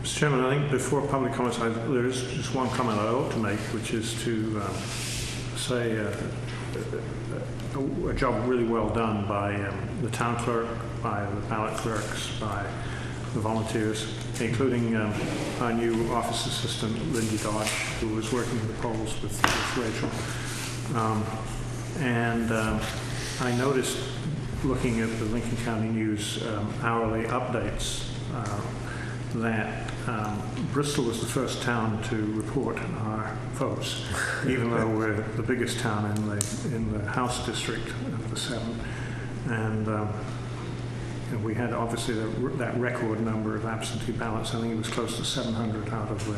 Mr. Chairman, I think before public comments, there is just one comment I ought to make, which is to say a job really well done by the town clerk, by the ballot clerks, by the volunteers, including our new office assistant, Lindy Dodge, who was working the polls with Rachel. I noticed, looking at the Lincoln County News hourly updates, that Bristol was the first town to report our votes, even though we're the biggest town in the House district of the 7. And we had obviously that record number of absentee ballots. I think it was close to 700 out of the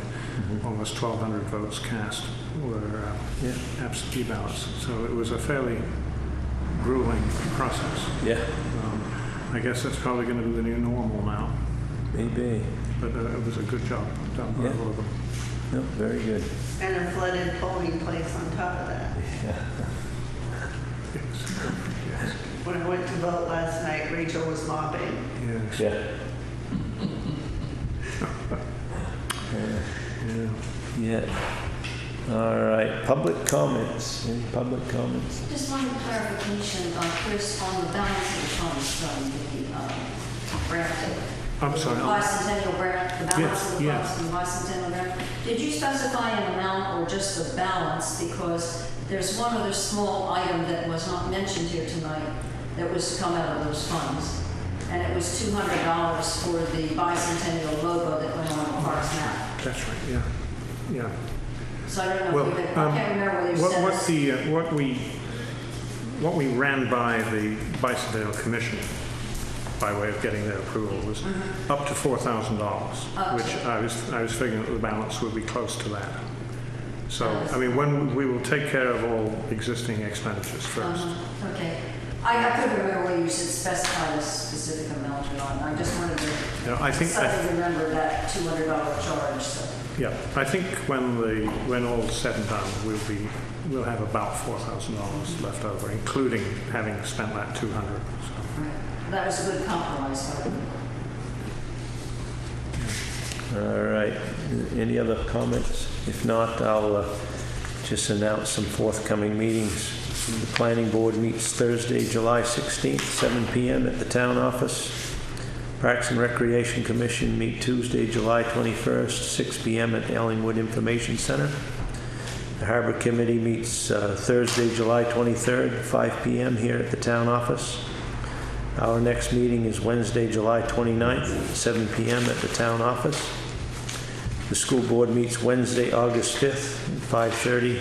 almost 1,200 votes cast were absentee ballots. So it was a fairly grueling process.
Yeah,
I guess that's probably going to be the new normal now.
maybe.
But it was a good job done by all of them.
No, very good.
And a flooded polling place on top of that.
Yeah.
Yes.
When I went to vote last night, Rachel was mopping.
Yes.
Yeah.
Yeah.
Yeah. All right, public comments. Any public comments?
Just one clarification, Chris, on the balance of the funds from the grant.
I'm sorry.
Bicentennial grant, the balance of the
Yes,
funds from the bicentennial grant. Did you specify an amount or just the balance? Because there's one other small item that was not mentioned here tonight that was to come out of those funds. And it was $200 for the bicentennial logo that went on the parks map.
That's right. Yeah. Yeah.
So I don't know
Well,
if you had, I can't remember whether you said
what we ran by the Bicentennial Commission by way of getting their approval was up to $4,000, which I was figuring that the balance would be close to that. So I mean, when we will take care of all existing expenditures first.
Okay. I couldn't remember whether you should specify a specific amount or not. I just wanted to suddenly remember that $200 charge. So.
Yeah, I think when all's said and done, we'll have about $4,000 left over, including having spent that $200. So.
Right. That was a good compromise.
All right. Any other comments? If not, I'll just announce some forthcoming meetings. The Planning Board meets Thursday, July 16th, 7 p.m. at the Town Office. Parks and Recreation Commission meet Tuesday, July 21st, 6 p.m. at Ellingwood Information Center. The Harbor Committee meets Thursday, July 23rd, 5 p.m. here at the Town Office. Our next meeting is Wednesday, July 29th, 7 p.m. at the Town Office. The School Board meets Wednesday, August 5th, 5:30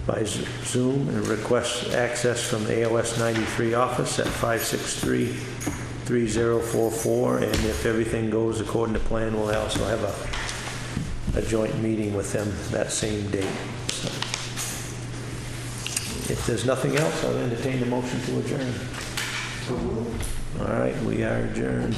by Zoom and requests access from the AOS 93 office at 563-3044. And if everything goes according to plan, we'll also have a joint meeting with them that same date. So, if there's nothing else, I'll entertain a motion to adjourn. All right, we are adjourned.